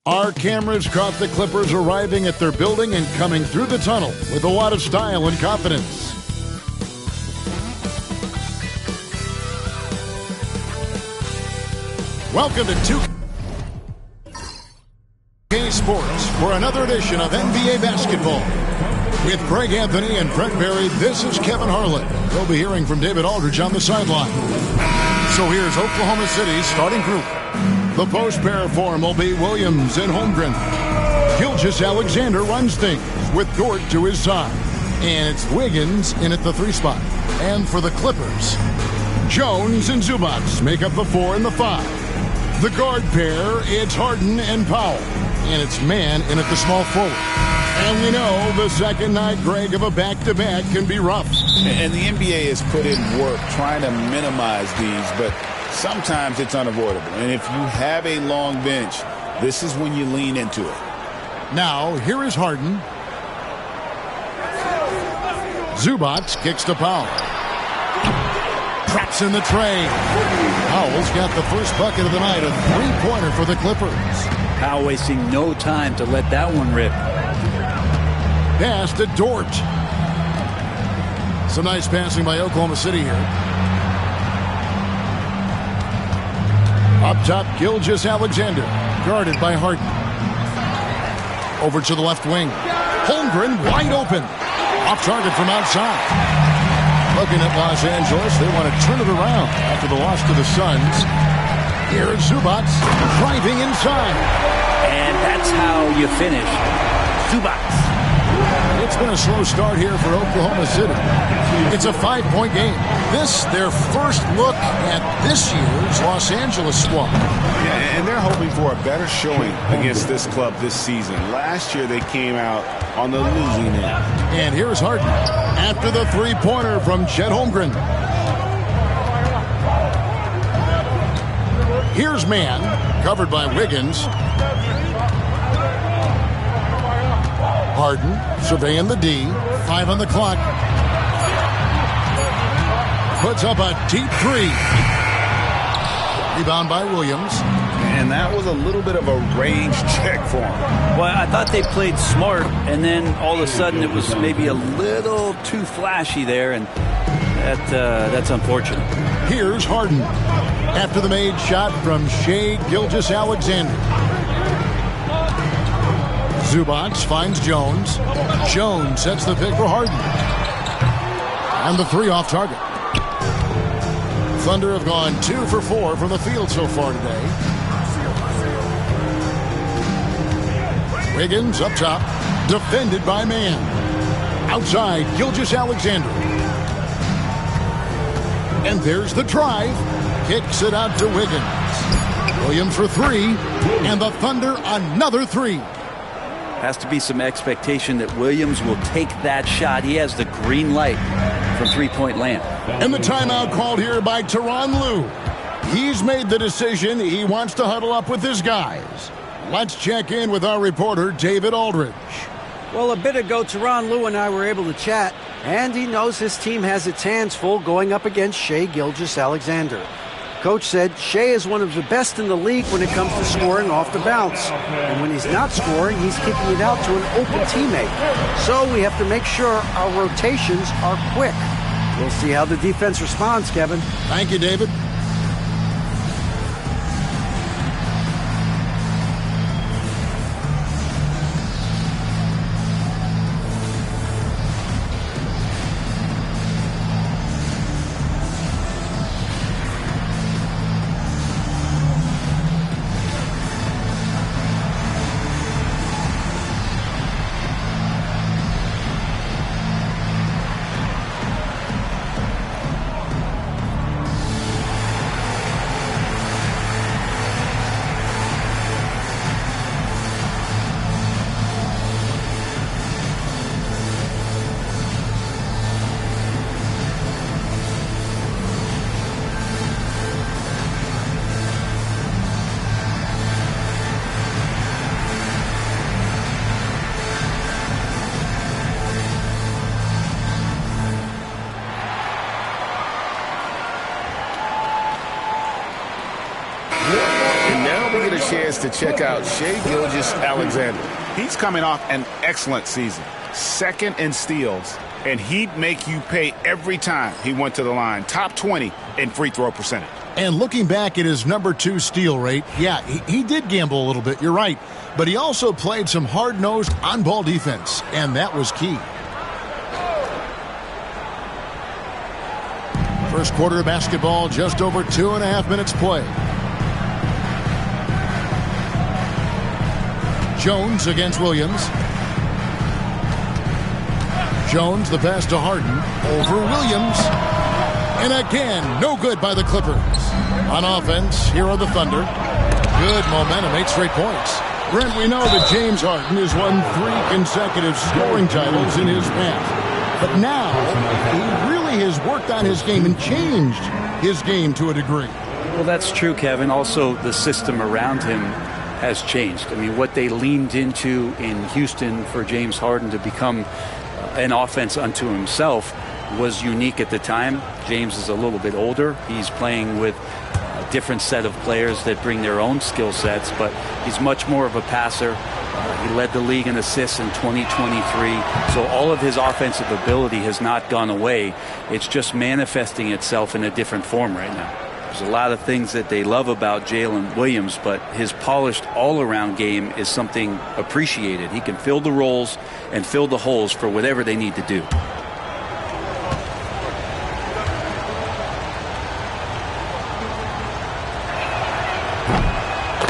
Our cameras caught the Clippers arriving at their building and coming through the tunnel with a lot of style and confidence. Welcome to 2K Sports for another edition of NBA basketball. With Greg Anthony and Brent Barry, this is Kevin Harlan. We'll be hearing from David Aldridge on the sideline. So here's Oklahoma City's starting group. The post pair form will be Williams and Holmgren. Gilgeous-Alexander runs things with Dort to his side. And it's Wiggins in at the 3 spot. And for the Clippers, Jones and Zubac make up the 4 and the 5. The guard pair, it's Harden and Powell. And it's Mann in at the small forward. And we know the second night, Greg, of a back-to-back can be rough. And the NBA has put in work trying to minimize these, but sometimes it's unavoidable. And if you have a long bench, this is when you lean into it. Now, here is Harden. Zubac kicks to Powell. Traps in the tray. Powell's got the first bucket of the night, a three-pointer for the Clippers. Powell wasting no time to let that one rip. Pass to Dort. Some nice passing by Oklahoma City here. Up top, Gilgeous-Alexander, guarded by Harden. Over to the left wing. Holmgren wide open. Off target from outside. Looking at Los Angeles, they want to turn it around after the loss to the Suns. Here's Zubac driving inside. And that's how you finish. Zubac. It's been a slow start here for Oklahoma City. It's a 5-point game. This, their first look at this year's Los Angeles squad. Yeah, and they're hoping for a better showing against this club this season. Last year, they came out on the losing end. And here's Harden after the three-pointer from Chet Holmgren. Here's Mann, covered by Wiggins. Harden surveying the D. 5 on the clock. Puts up a deep 3. Rebound by Williams. And that was a little bit of a range check for him. Well, I thought they played smart, and then all of a sudden it was maybe a little too flashy there, and that's unfortunate. Here's Harden after the made shot from Shai Gilgeous-Alexander. Zubac finds Jones. Jones sets the pick for Harden. And the 3 off target. Thunder have gone 2 for 4 from the field so far today. Wiggins up top, defended by Mann. Outside, Gilgeous-Alexander. And there's the drive. Kicks it out to Wiggins. Williams for 3, and the Thunder another 3. Has to be some expectation that Williams will take that shot. He has the green light from three-point land. And the timeout called here by Tyronn Lue. He's made the decision. He wants to huddle up with his guys. Let's check in with our reporter, David Aldridge. Well, a bit ago, Tyronn Lue and I were able to chat, and he knows his team has its hands full going up against Shai Gilgeous-Alexander. Coach said Shai is one of the best in the league when it comes to scoring off the bounce. And when he's not scoring, he's kicking it out to an open teammate. So we have to make sure our rotations are quick. We'll see how the defense responds, Kevin. Thank you, David. And now we get a chance to check out Shai Gilgeous-Alexander. He's coming off an excellent season. Second in steals, and he'd make you pay every time he went to the line. Top 20 in free throw percentage. And looking back at his #2 steal rate, yeah, he did gamble a little bit, you're right. But he also played some hard-nosed on-ball defense, and that was key. First quarter of basketball, just over 2.5 minutes play. Jones against Williams. Jones, the pass to Harden, over Williams. And again, no good by the Clippers. On offense, here are the Thunder. Good momentum, 8 straight points. Brent, we know that James Harden has won 3 consecutive scoring titles in his past. But now, he really has worked on his game and changed his game to a degree. Well, that's true, Kevin. Also, the system around him has changed. I mean, what they leaned into in Houston for James Harden to become an offense unto himself was unique at the time. James is a little bit older. He's playing with a different set of players that bring their own skill sets, but he's much more of a passer. He led the league in assists in 2023. So all of his offensive ability has not gone away. It's just manifesting itself in a different form right now. There's a lot of things that they love about Jalen Williams, but his polished all-around game is something appreciated. He can fill the roles and fill the holes for whatever they need to do.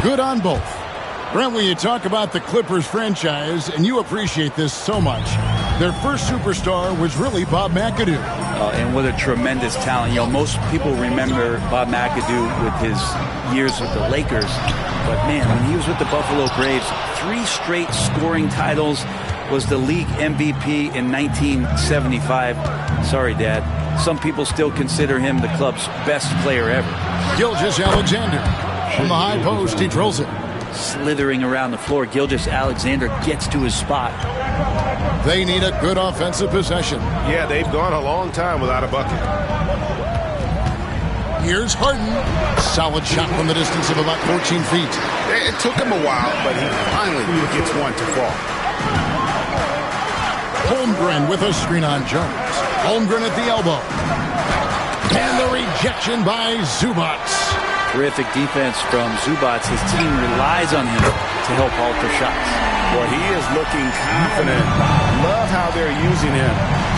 Good on both. Brent, when you talk about the Clippers franchise, and you appreciate this so much, their first superstar was really Bob McAdoo. And what a tremendous talent. You know, most people remember Bob McAdoo with his years with the Lakers. But, man, when he was with the Buffalo Braves, 3 straight scoring titles, was the league MVP in 1975. Sorry, Dad. Some people still consider him the club's best player ever. Gilgeous-Alexander. From the high post, he drills it. Slithering around the floor, Gilgeous-Alexander gets to his spot. They need a good offensive possession. Yeah, they've gone a long time without a bucket. Here's Harden. Solid shot from the distance of about 14 feet. It took him a while, but he finally gets one to fall. Holmgren with a screen on Jones. Holmgren at the elbow. And the rejection by Zubac. Terrific defense from Zubac. His team relies on him to help alter shots. Well, he is looking confident. Love how they're using him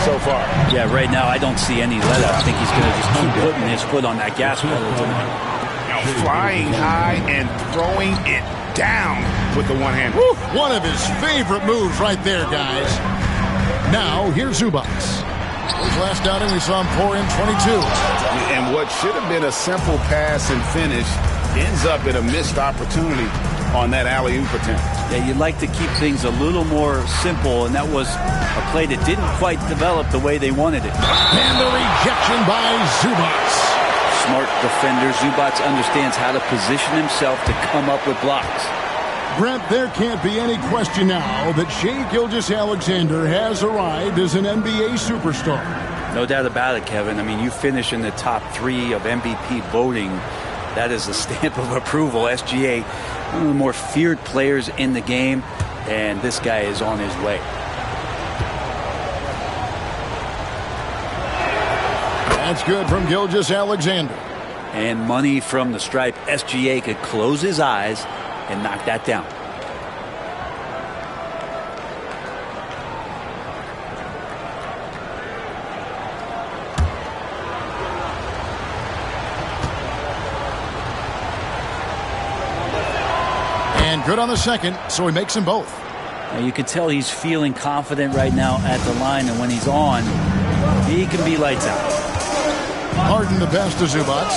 so far. Yeah, right now I don't see any let up. I think he's going to just keep putting his foot on that gas pedal tonight. Flying high and throwing it down with the one hand. One of his favorite moves right there, guys. Now, here's Zubac. His last outing, we saw him pour in 22. And what should have been a simple pass and finish ends up in a missed opportunity on that alley-oop attempt. Yeah, you'd like to keep things a little more simple, and that was a play that didn't quite develop the way they wanted it. And the rejection by Zubac. Smart defender. Zubac understands how to position himself to come up with blocks. Brent, there can't be any question now that Shai Gilgeous-Alexander has arrived as an NBA superstar. No doubt about it, Kevin. I mean, you finish in the top 3 of MVP voting. That is a stamp of approval. SGA, one of the more feared players in the game, and this guy is on his way. That's good from Gilgeous-Alexander. And money from the stripe. SGA could close his eyes and knock that down. And good on the second, so he makes them both. Now you can tell he's feeling confident right now at the line, and when he's on, he can be lights out. Harden the pass to Zubac.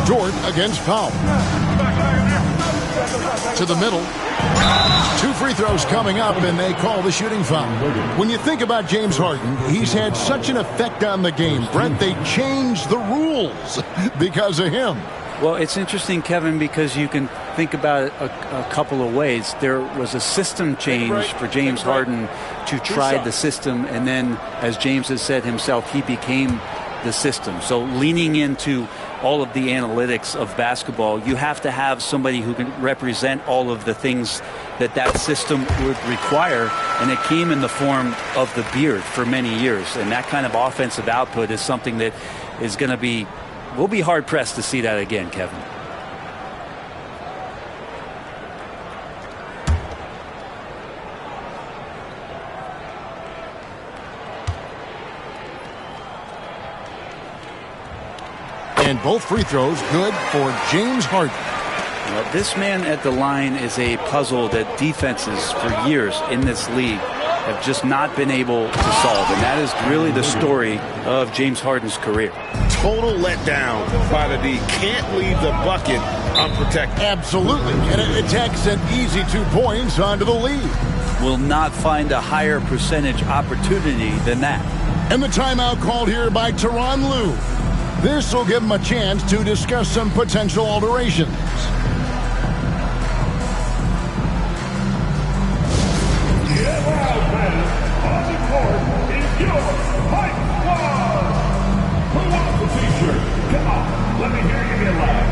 Dort against Powell. To the middle. 2 free throws coming up, and they call the shooting foul. When you think about James Harden, he's had such an effect on the game. Brent, they changed the rules because of him. Well, it's interesting, Kevin, because you can think about it a couple of ways. There was a system change for James Harden to try the system, and then, as James has said himself, he became the system. So leaning into all of the analytics of basketball, you have to have somebody who can represent all of the things that system would require, and it came in the form of the beard for many years. And that kind of offensive output is something that is going to be, we'll be hard-pressed to see that again, Kevin. And both free throws good for James Harden. Well, this man at the line is a puzzle that defenses for years in this league have just not been able to solve. And that is really the story of James Harden's career. Total letdown by the D. Can't leave the bucket unprotected. Absolutely. And it attacks an easy 2 points onto the lead. Will not find a higher percentage opportunity than that. And the timeout called here by Tyronn Lue. This will give him a chance to discuss some potential alterations. On the court is your Fight Squad. Who wants the t-shirt? Come on, let me hear you get loud.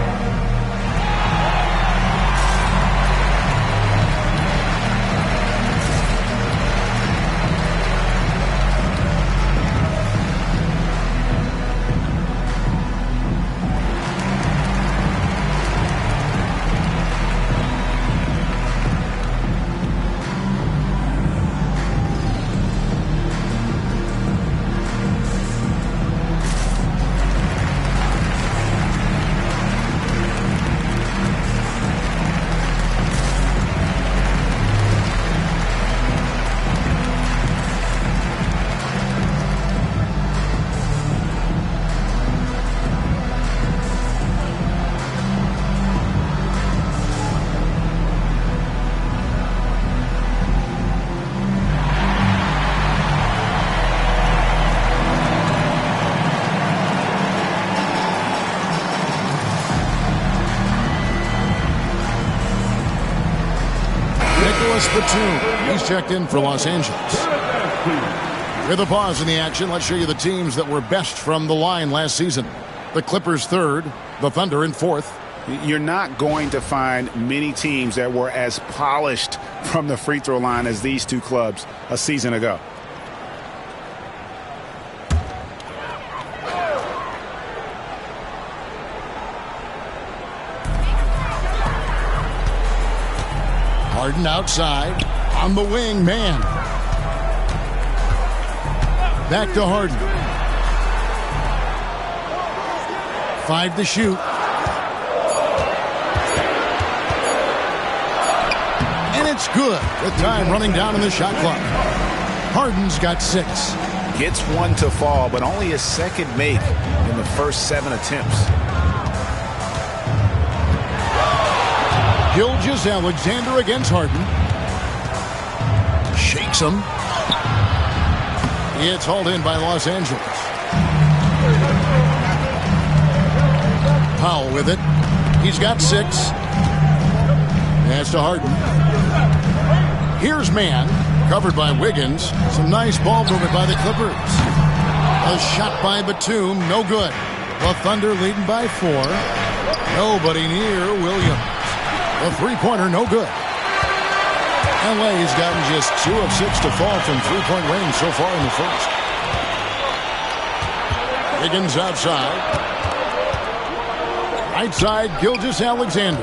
He's checked in for Los Angeles. With a pause in the action, let's show you the teams that were best from the line last season. The Clippers third, the Thunder in fourth. You're not going to find many teams that were as polished from the free throw line as these two clubs a season ago. Harden outside, on the wing, man. Back to Harden. 5 to shoot. And it's good with time running down in the shot clock. Harden's got 6. Gets one to fall, but only a second make in the first 7 attempts. Gilgeous-Alexander against Harden. Shakes him. It's hauled in by Los Angeles. Powell with it. He's got 6. Pass to Harden. Here's man. Covered by Wiggins. Some nice ball movement by the Clippers. A shot by Batum. No good. The Thunder leading by 4. Nobody near Williams. A three-pointer, no good. LA's gotten just 2 of 6 to fall from three-point range so far in the first. Wiggins outside. Right side, Gilgeous-Alexander.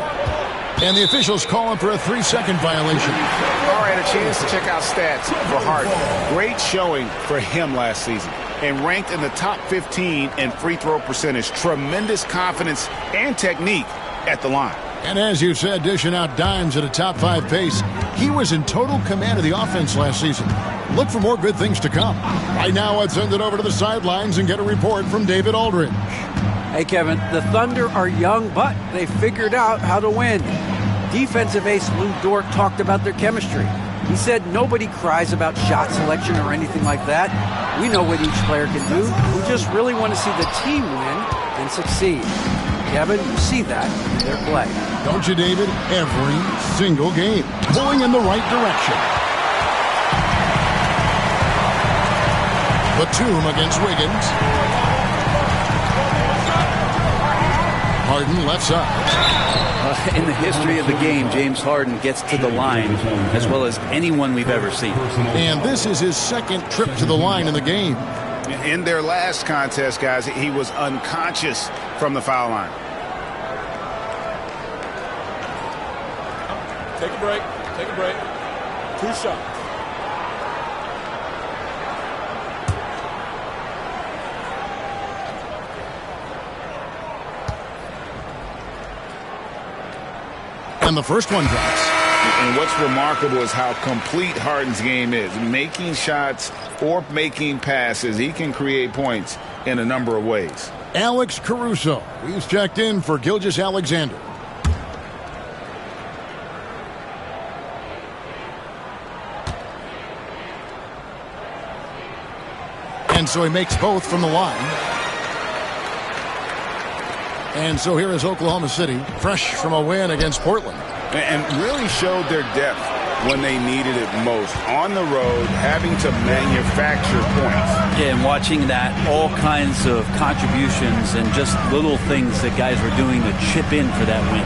And the officials calling for a 3-second violation. All right, a chance to check out stats for Harden. Great showing for him last season. And ranked in the top 15 in free throw percentage. Tremendous confidence and technique at the line. And as you said, dishing out dimes at a top 5 pace. He was in total command of the offense last season. Look for more good things to come. Right now, let's send it over to the sidelines and get a report from David Aldridge. Hey, Kevin, the Thunder are young, but they figured out how to win. Defensive ace Lou Dort talked about their chemistry. He said nobody cries about shot selection or anything like that. We know what each player can do. We just really want to see the team win and succeed. Kevin, you see that in their play. Don't you, David? Every single game. Pulling in the right direction. Batum against Wiggins. Harden left side. In the history of the game, James Harden gets to the line as well as anyone we've ever seen. And this is his second trip to the line in the game. In their last contest, guys, he was unconscious from the foul line. Take a break. Take a break. 2 shots. And the first one drops. And what's remarkable is how complete Harden's game is. Making shots or making passes, he can create points in a number of ways. Alex Caruso. He's checked in for Gilgeous-Alexander. And so he makes both from the line. And so here is Oklahoma City, fresh from a win against Portland. And really showed their depth when they needed it most. On the road, having to manufacture points. Yeah, and watching that, all kinds of contributions and just little things that guys were doing to chip in for that win.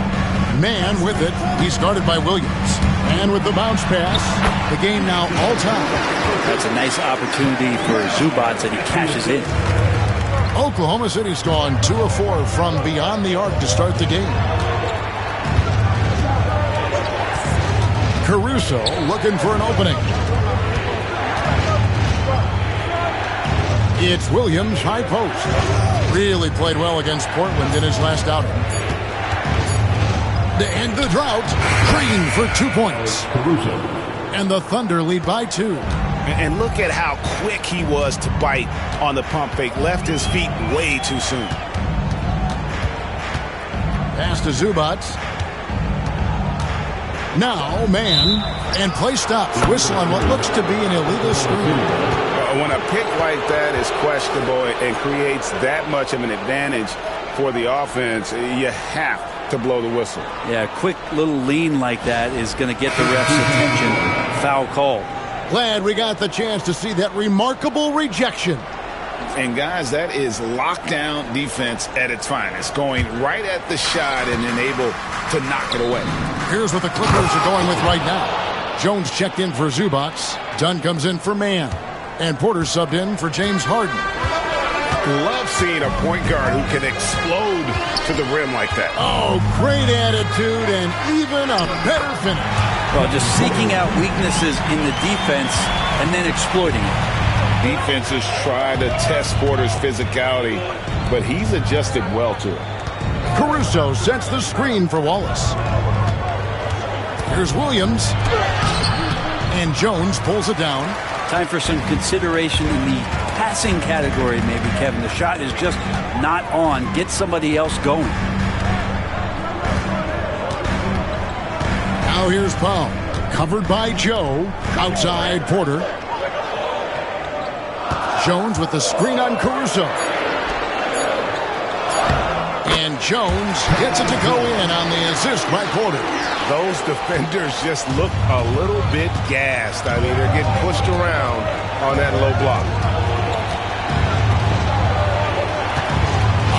Man with it. He's guarded by Williams. And with the bounce pass, the game now all time. That's a nice opportunity for Zubac that he cashes in. Oklahoma City's gone 2 of 4 from beyond the arc to start the game. Caruso looking for an opening. It's Williams, high post. Really played well against Portland in his last outing. To end the drought, Green for 2 points. And the Thunder lead by 2. And look at how quick he was to bite on the pump fake. Left his feet way too soon. Pass to Zubac. Now, man. And play stops. Whistle on what looks to be an illegal screen. When a pick like that is questionable and creates that much of an advantage for the offense, you have to blow the whistle. Yeah, a quick little lean like that is going to get the ref's attention. Foul call. Glad we got the chance to see that remarkable rejection. And, guys, that is lockdown defense at its finest. Going right at the shot and then able to knock it away. Here's what the Clippers are going with right now. Jones checked in for Zubac. Dunn comes in for Mann. And Porter subbed in for James Harden. Love seeing a point guard who can explode to the rim like that. Oh, great attitude and even a better finish. Well, just seeking out weaknesses in the defense and then exploiting it. Defenses try to test Porter's physicality, but he's adjusted well to it. Caruso sets the screen for Wallace. Here's Williams. And Jones pulls it down. Time for some consideration in the passing category, maybe, Kevin. The shot is just not on. Get somebody else going. Now here's Powell. Covered by Joe. Outside Porter. Jones with the screen on Caruso. And Jones gets it to go in on the assist by Porter. Those defenders just look a little bit gassed. I mean, they're getting pushed around on that low block.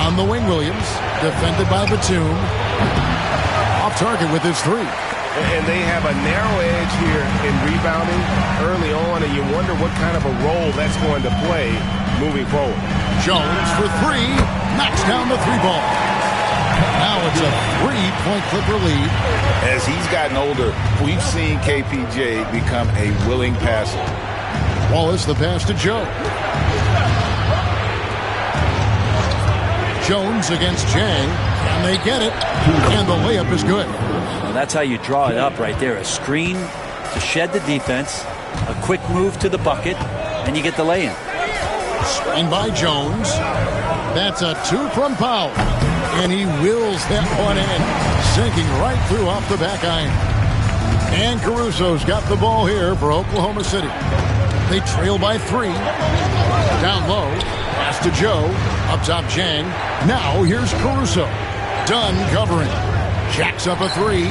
On the wing, Williams. Defended by Batum. Off target with his 3. And they have a narrow edge here in rebounding early on, and you wonder what kind of a role that's going to play moving forward. Jones for 3. Knocks down the 3-ball. Now it's a 3-point Clipper lead. As he's gotten older, we've seen KPJ become a willing passer. Wallace the pass to Joe. Jones against Jang. And they get it. And the layup is good. Well, that's how you draw it up right there. A screen to shed the defense. A quick move to the bucket. And you get the lay-in. Screen by Jones. That's a 2 from Powell. And he wills that one in. Sinking right through off the back iron. And Caruso's got the ball here for Oklahoma City. They trail by 3. Down low. Pass to Joe. Up top Jang. Now here's Caruso. Dunn covering. Jacks up a 3.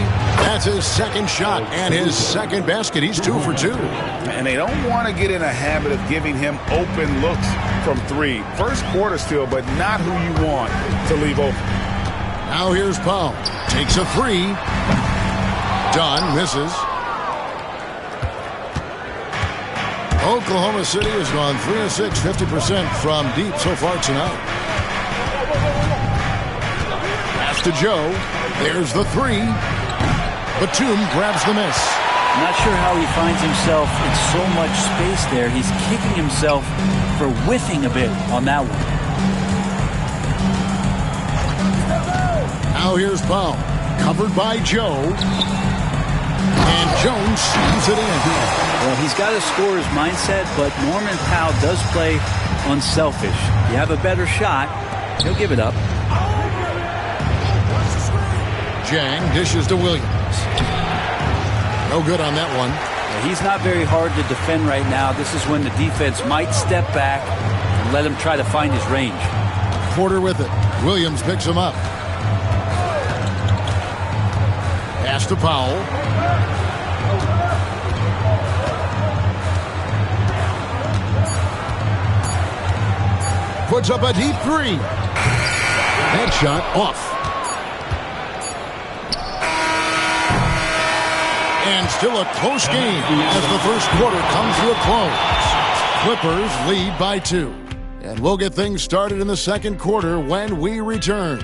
That's his second shot and his second basket. He's 2 for 2. And they don't want to get in a habit of giving him open looks from 3. First quarter still, but not who you want to leave open. Now here's Powell. Takes a three. Dunn misses. Oklahoma City has gone 3 of 6, 50% from deep so far tonight. Pass to Joe. There's the three. Batum grabs the miss. I'm not sure how he finds himself in so much space there. He's kicking himself for whiffing a bit on that one. Now here's Powell. Covered by Joe. And Jones sees it in. Well, he's got a scorer's mindset, but Norman Powell does play unselfish. You have a better shot, he'll give it up. Jang dishes to Williams. No good on that one. Yeah, he's not very hard to defend right now. This is when the defense might step back and let him try to find his range. Porter with it. Williams picks him up. Pass to Powell. Puts up a deep three. That shot off. And still a close game as the first quarter comes to a close. Clippers lead by 2. And we'll get things started in the second quarter when we return.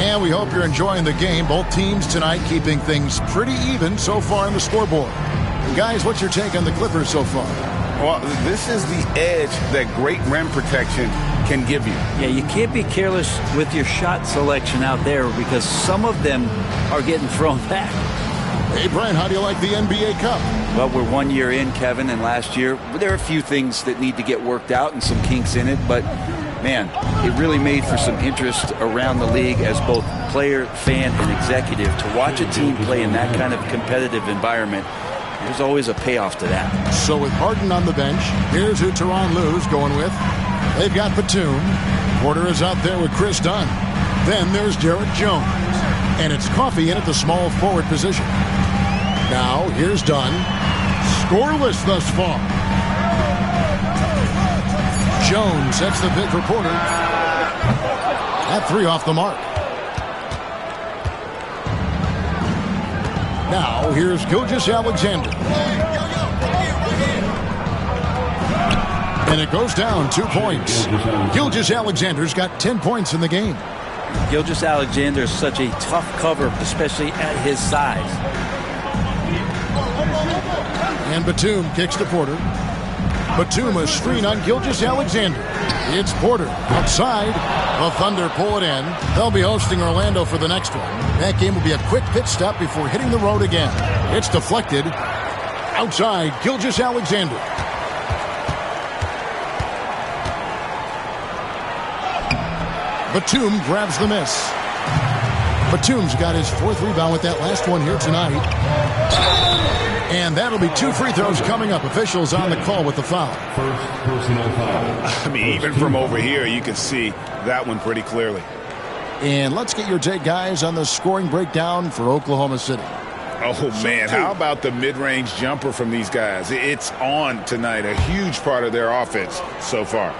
And we hope you're enjoying the game. Both teams tonight keeping things pretty even so far on the scoreboard. And guys, what's your take on the Clippers so far? Well, this is the edge that great rim protection can give you. Yeah, you can't be careless with your shot selection out there because some of them are getting thrown back. Hey, Brian, how do you like the NBA Cup? Well, we're 1 year in, Kevin, and last year there are a few things that need to get worked out and some kinks in it, but man, it really made for some interest around the league as both player, fan, and executive. To watch a team play in that kind of competitive environment, there's always a payoff to that. So with Harden on the bench, here's who Tyronn Lue's going with. They've got Batum. Porter is out there with Chris Dunn. Then there's Derek Jones. And it's Coffey in at the small forward position. Now, here's Dunn. Scoreless thus far. Jones sets the pick for Porter. That three off the mark. Now, here's Gilgeous-Alexander. And it goes down 2 points. Gilgeous-Alexander's got 10 points in the game. Gilgeous-Alexander is such a tough cover, especially at his size. And Batum kicks to Porter. Batum a screen on Gilgeous-Alexander. It's Porter outside. The Thunder pull it in. They'll be hosting Orlando for the next one. That game will be a quick pit stop before hitting the road again. It's deflected. Outside, Gilgeous-Alexander. Batum grabs the miss. Batum's got his 4th rebound with that last one here tonight. And that'll be 2 free throws coming up. Officials on the call with the foul. First personal foul. I mean, even from over here, you can see that one pretty clearly. And let's get your take, guys, on the scoring breakdown for Oklahoma City. Oh, man, how about the mid-range jumper from these guys? It's on tonight, a huge part of their offense so far.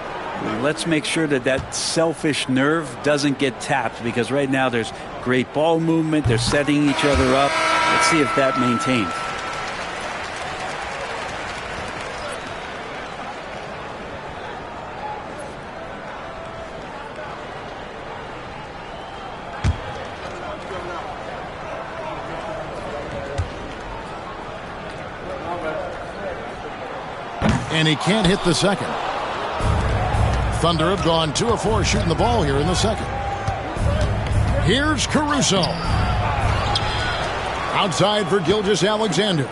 Let's make sure that that selfish nerve doesn't get tapped because right now there's great ball movement. They're setting each other up. Let's see if that maintains. And he can't hit the second. Thunder have gone 2 of 4 shooting the ball here in the second. Here's Caruso. Outside for Gilgeous-Alexander.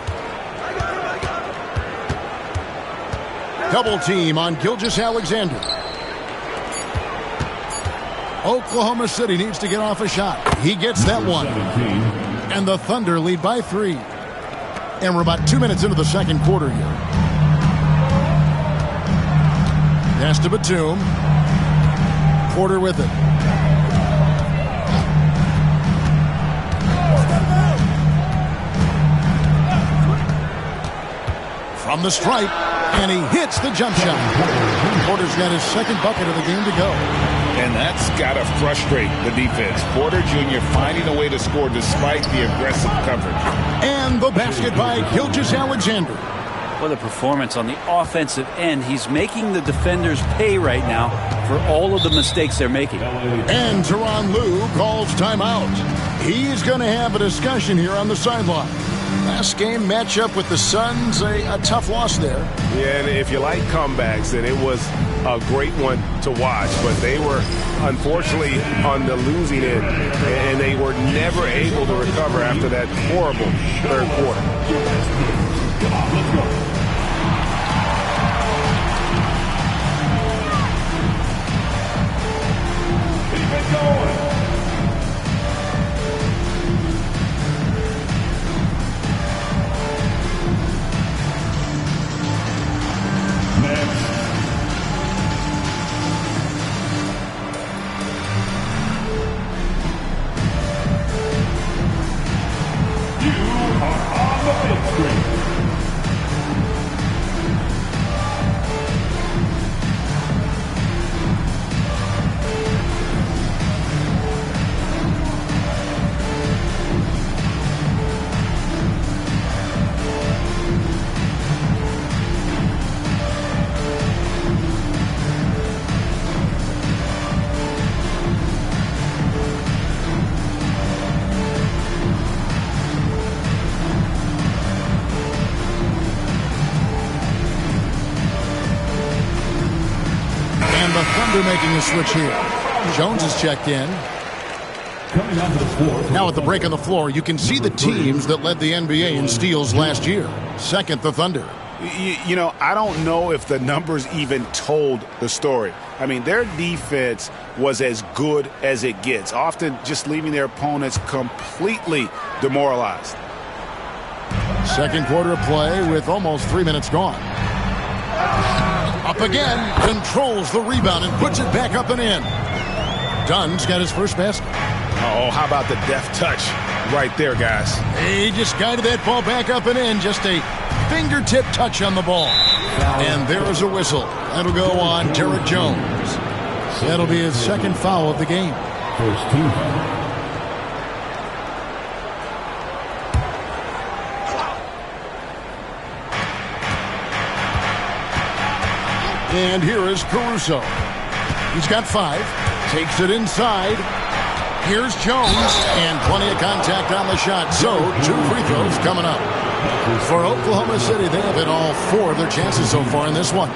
Double team on Gilgeous-Alexander. Oklahoma City needs to get off a shot. He gets that one. And the Thunder lead by 3. And we're about 2 minutes into the second quarter here. Pass to Batum. Porter with it. From the stripe, and he hits the jump shot. Porter's got his second bucket of the game to go. And that's got to frustrate the defense. Porter Jr. finding a way to score despite the aggressive coverage. And the basket by Gilgeous-Alexander. Well, the performance on the offensive end, he's making the defenders pay right now for all of the mistakes they're making. And Tyronn Lue calls timeout. He's going to have a discussion here on the sideline. Last game matchup with the Suns, a tough loss there. Yeah, and if you like comebacks, then it was a great one to watch. But they were, unfortunately, on the losing end, and they were never able to recover after that horrible third quarter. Come on, let's go. Keep it going. Making a switch here. Jones is checked in. Now at the break on the floor, you can see the teams that led the NBA in steals last year. Second, the Thunder. You know, I don't know if the numbers even told the story. I mean, their defense was as good as it gets, often just leaving their opponents completely demoralized. Second quarter of play with almost 3 minutes gone. Up again, controls the rebound and puts it back up and in. Dunn's got his first basket. Oh, how about the deft touch right there, guys? He just guided that ball back up and in. Just a fingertip touch on the ball. And there is a whistle. That'll go on Derek Jones. That'll be his second foul of the game. First team foul. And here is Caruso. He's got 5. Takes it inside. Here's Jones. And plenty of contact on the shot. So 2 free throws coming up. For Oklahoma City, they have hit all 4 of their chances so far in this one.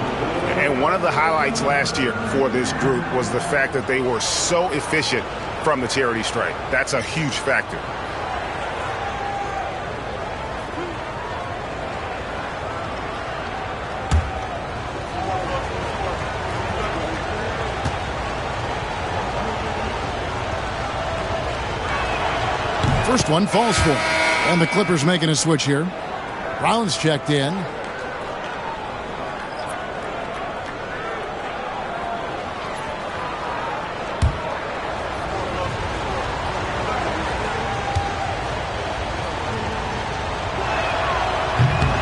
And one of the highlights last year for this group was the fact that they were so efficient from the charity stripe. That's a huge factor. First one falls for him. And the Clippers making a switch here. Brown's checked in.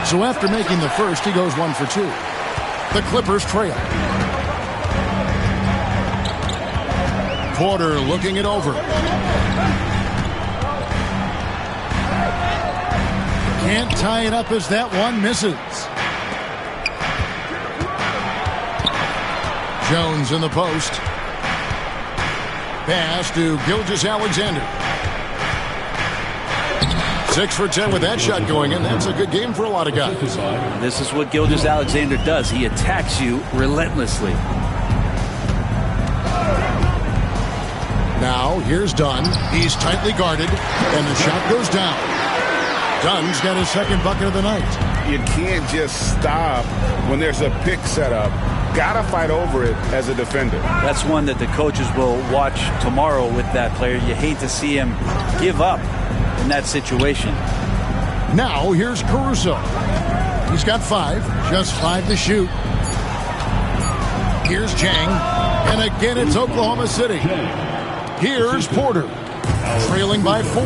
So after making the first, he goes 1 for 2. The Clippers trail. Porter looking it over. Can't tie it up as that one misses. Jones in the post. Pass to Gilgeous-Alexander. 6 for 10 with that shot going in. That's a good game for a lot of guys. This is what Gilgeous-Alexander does. He attacks you relentlessly. Now here's Dunn. He's tightly guarded, and the shot goes down. Dunn's got his second bucket of the night. You can't just stop when there's a pick set up. Gotta fight over it as a defender. That's one that the coaches will watch tomorrow with that player. You hate to see him give up in that situation. Now here's Caruso. He's got 5, just 5 to shoot. Here's Jang. And again, it's Oklahoma City. Here's Porter, trailing by 4.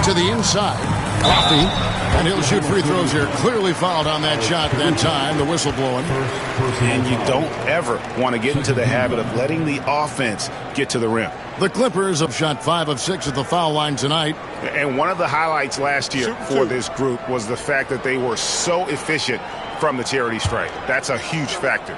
To the inside, Coffee. And he'll shoot free throws here. Clearly fouled on that shot that time. The whistle blowing. And you don't ever want to get into the habit of letting the offense get to the rim. The Clippers have shot 5 of 6 at the foul line tonight. And one of the highlights last year for this group was the fact that they were so efficient from the charity stripe. That's a huge factor.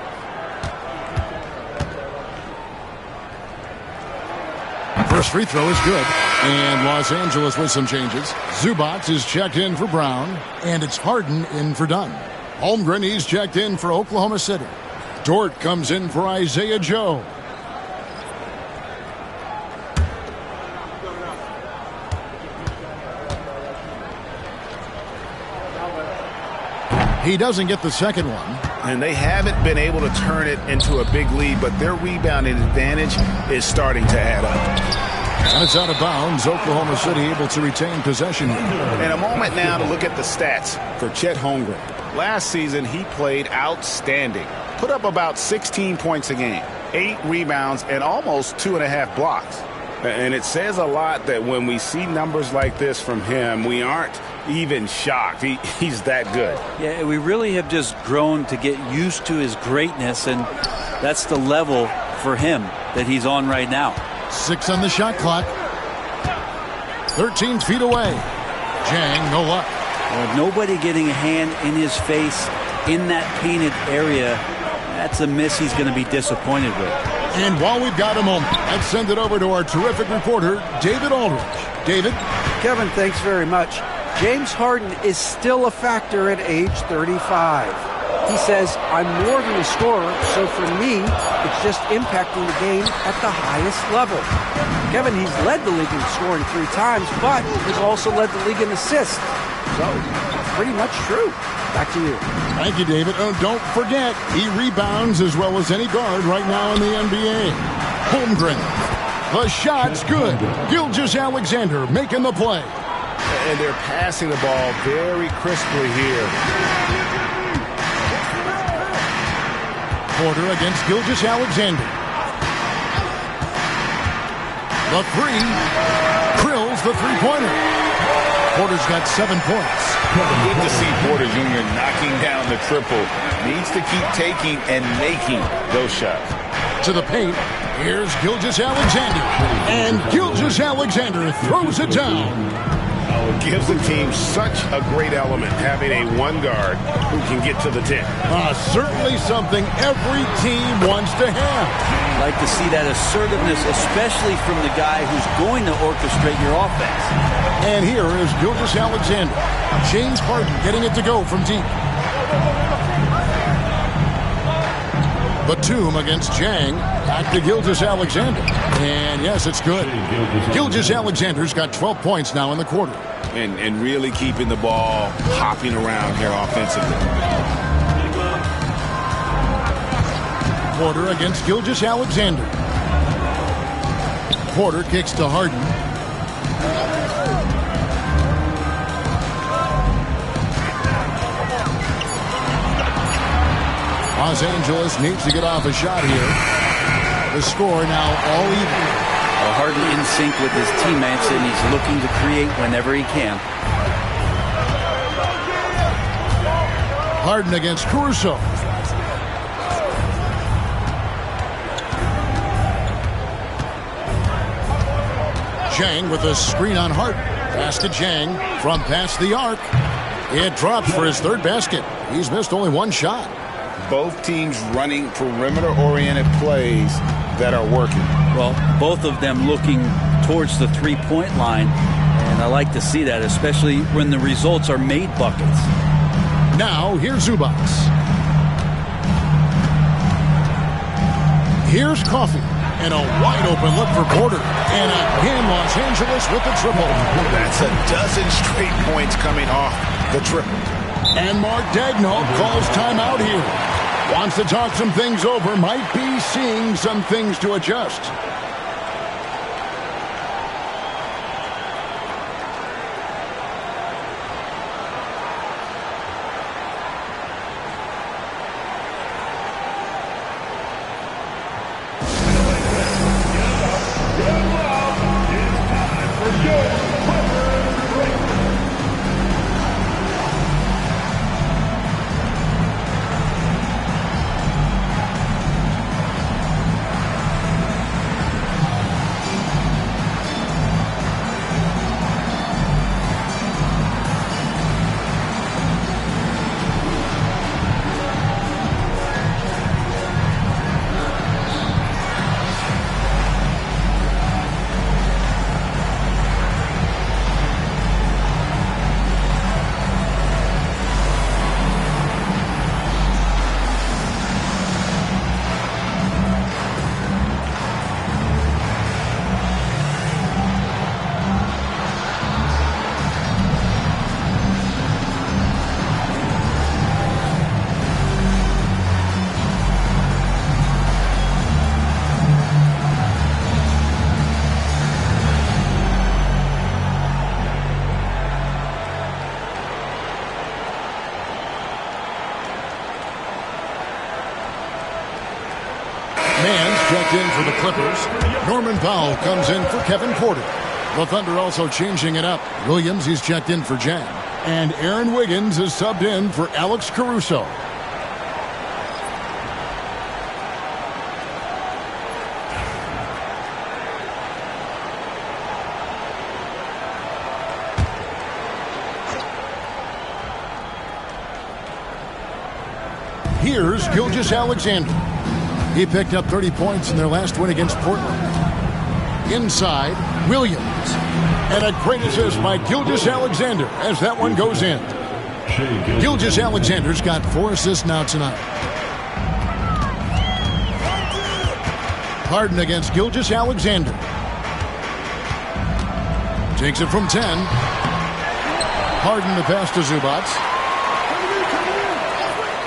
First free throw is good. And Los Angeles with some changes. Zubac is checked in for Brown. And it's Harden in for Dunn. Holmgren, he's checked in for Oklahoma City. Dort comes in for Isaiah Joe. He doesn't get the second one. And they haven't been able to turn it into a big lead, but their rebounding advantage is starting to add up. And it's out of bounds. Oklahoma City able to retain possession here. And a moment now to look at the stats for Chet Holmgren. Last season, he played outstanding. Put up about 16 points a game, 8 rebounds, and almost 2.5 blocks. And it says a lot that when we see numbers like this from him, we aren't even shocked. He's that good. Yeah, we really have just grown to get used to his greatness, and that's the level for him that he's on right now. 6 on the shot clock. 13 feet away. Jang, no luck. Nobody getting a hand in his face in that painted area. That's a miss he's going to be disappointed with. And while we've got a moment, let's send it over to our terrific reporter, David Aldridge. David? Kevin, thanks very much. James Harden is still a factor at age 35. He says, I'm more than a scorer, so for me, it's just impacting the game at the highest level. Kevin, he's led the league in scoring 3 times, but he's also led the league in assists. So, pretty much true. Back to you. Thank you, David. Oh, don't forget, he rebounds as well as any guard right now in the NBA. Holmgren. The shot's good. Gilgeous-Alexander making the play. And they're passing the ball very crisply here. Porter against Gilgeous-Alexander. The 3. Krills the three-pointer. Porter's got 7 points. Good to see Porter Jr. knocking down the triple. Needs to keep taking and making those shots. To the paint, here's Gilgeous-Alexander. And Gilgeous-Alexander throws it down. Gives the team such a great element having a one guard who can get to the 10. Certainly something every team wants to have. Like to see that assertiveness, especially from the guy who's going to orchestrate your offense. And here is Gilgeous-Alexander. James Harden getting it to go from deep. Batum against Jang. Back to Gilgeous-Alexander. And yes, it's good. Gilgeous-Alexander's got 12 points now in the quarter. And really keeping the ball hopping around here offensively. Porter against Gilgeous-Alexander. Porter kicks to Harden. Los Angeles needs to get off a shot here. The score now all even. Harden in sync with his teammates, and he's looking to create whenever he can. Harden against Caruso. Jang with a screen on Harden. Pass to Jang from past the arc. It drops for his 3rd basket. He's missed only 1 shot. Both teams running perimeter-oriented plays that are working. Well, both of them looking towards the three-point line, and I like to see that, especially when the results are made buckets. Now, here's Zubac. Here's Coffee. And a wide-open look for Porter. And again, Los Angeles with the triple. That's a dozen straight points coming off the triple. And Mark Daigneault calls timeout here. Wants to talk some things over. Might be seeing some things to adjust. checked in for the Clippers. Norman Powell comes in for Kevin Porter. The Thunder also changing it up. Williams, he's checked in for Jang. And Aaron Wiggins is subbed in for Alex Caruso. Here's Gilgeous-Alexander. He picked up 30 points in their last win against Portland. Inside, Williams. And a great assist by Gilgeous-Alexander as that one goes in. Gilgeous-Alexander's got 4 assists now tonight. Harden against Gilgeous-Alexander. Takes it from 10. Harden to pass to Zubac.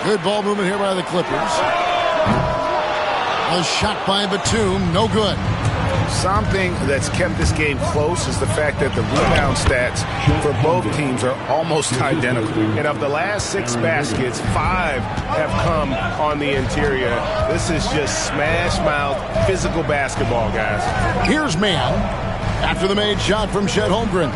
Good ball movement here by the Clippers. A shot by Batum, no good. Something that's kept this game close is the fact that the rebound stats for both teams are almost identical. And of the last 6 baskets, 5 have come on the interior. This is just smash-mouth physical basketball, guys. Here's Mann after the made shot from Chet Holmgren.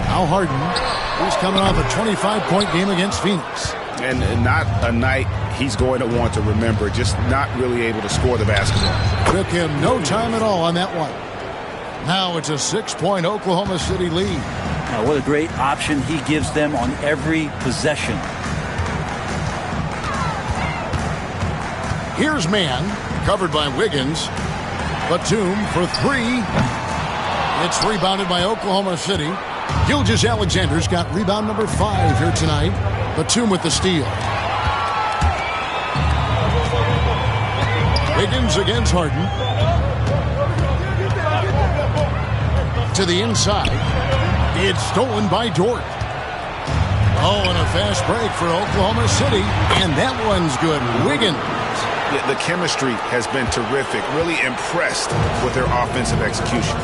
Now Harden. He's coming off a 25-point game against Phoenix. And not a night he's going to want to remember, just not really able to score the basketball. Took him no time at all on that one. Now it's a 6-point Oklahoma City lead. Now, what a great option he gives them on every possession. Here's Mann, covered by Wiggins. Batum for 3. It's rebounded by Oklahoma City. Gilgeous-Alexander's got rebound number 5 here tonight. Batum with the steal. Wiggins against Harden. To the inside. It's stolen by Dort. Oh, and a fast break for Oklahoma City. And that one's good. Wiggins. Yeah, the chemistry has been terrific. Really impressed with their offensive execution.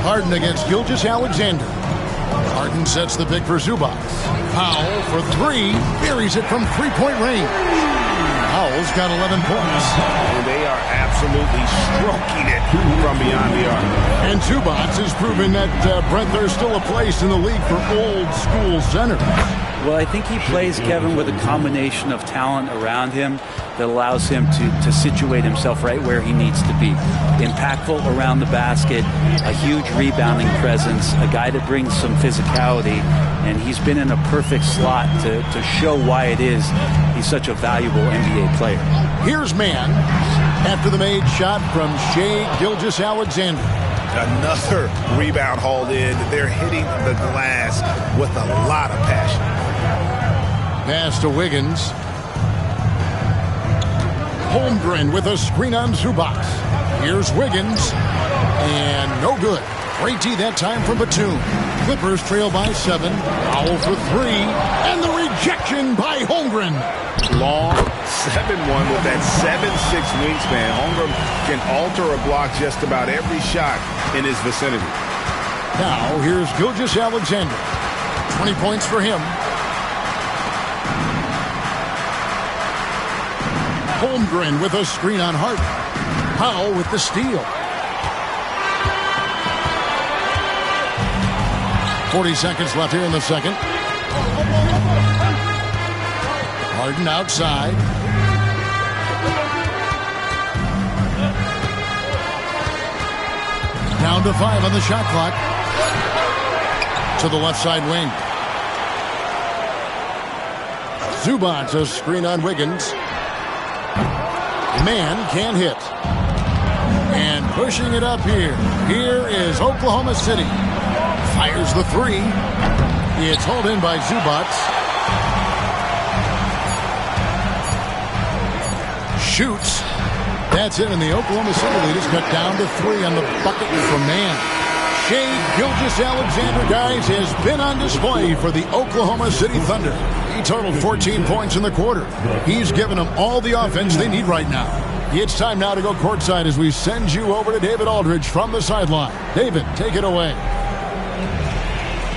Harden against Gilgeous-Alexander. Harden sets the pick for Zubac. Powell for 3. Buries it from 3-point range. Powell's got 11 points. And they are absolutely stroking it from beyond the arc. And Zubac has proven that, Brent, there's still a place in the league for old school centers. Well, I think he plays, Kevin, with a combination of talent around him that allows him to situate himself right where he needs to be. Impactful around the basket, a huge rebounding presence, a guy that brings some physicality, and he's been in a perfect slot to show why it is he's such a valuable NBA player. Here's Mann after the made shot from Shai Gilgeous-Alexander. Another rebound hauled in. They're hitting the glass with a lot of passion. Pass to Wiggins. Holmgren with a screen on Zubac. Here's Wiggins. And no good. Great D that time from Batum. Clippers trail by 7. Powell for 3. And the rejection by Holmgren. Long 7-1 with that 7'6" wingspan. Holmgren can alter or block just about every shot in his vicinity. Now here's Gilgeous-Alexander. 20 points for him. Holmgren with a screen on Harden. Powell with the steal. 40 seconds left here in the second. Harden outside. Down to 5 on the shot clock. To the left side wing. Zubac, a screen on Wiggins. Man can't hit. And pushing it up here. Here is Oklahoma City. Fires the 3. It's hauled in by Zubac. Shoots. That's it, and the Oklahoma City lead is cut down to 3 on the bucket from Mann. Shai Gilgeous-Alexander, guys, has been on display for the Oklahoma City Thunder. He totaled 14 points in the quarter. He's given them all the offense they need right now. It's time now to go courtside as we send you over to David Aldridge from the sideline. David, take it away.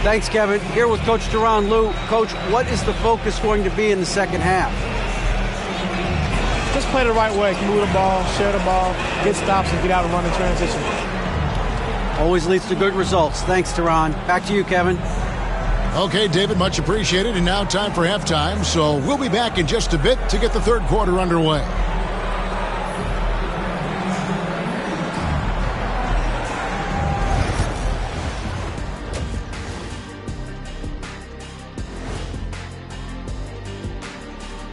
Thanks, Kevin. Here with Coach Tyronn Lue. Coach, what is the focus going to be in the second half? Just play the right way. Move the ball, share the ball, get stops, and get out and run in transition. Always leads to good results. Thanks, Tyronn. Back to you, Kevin. Okay, David, much appreciated. And now time for halftime. So we'll be back in just a bit to get the third quarter underway.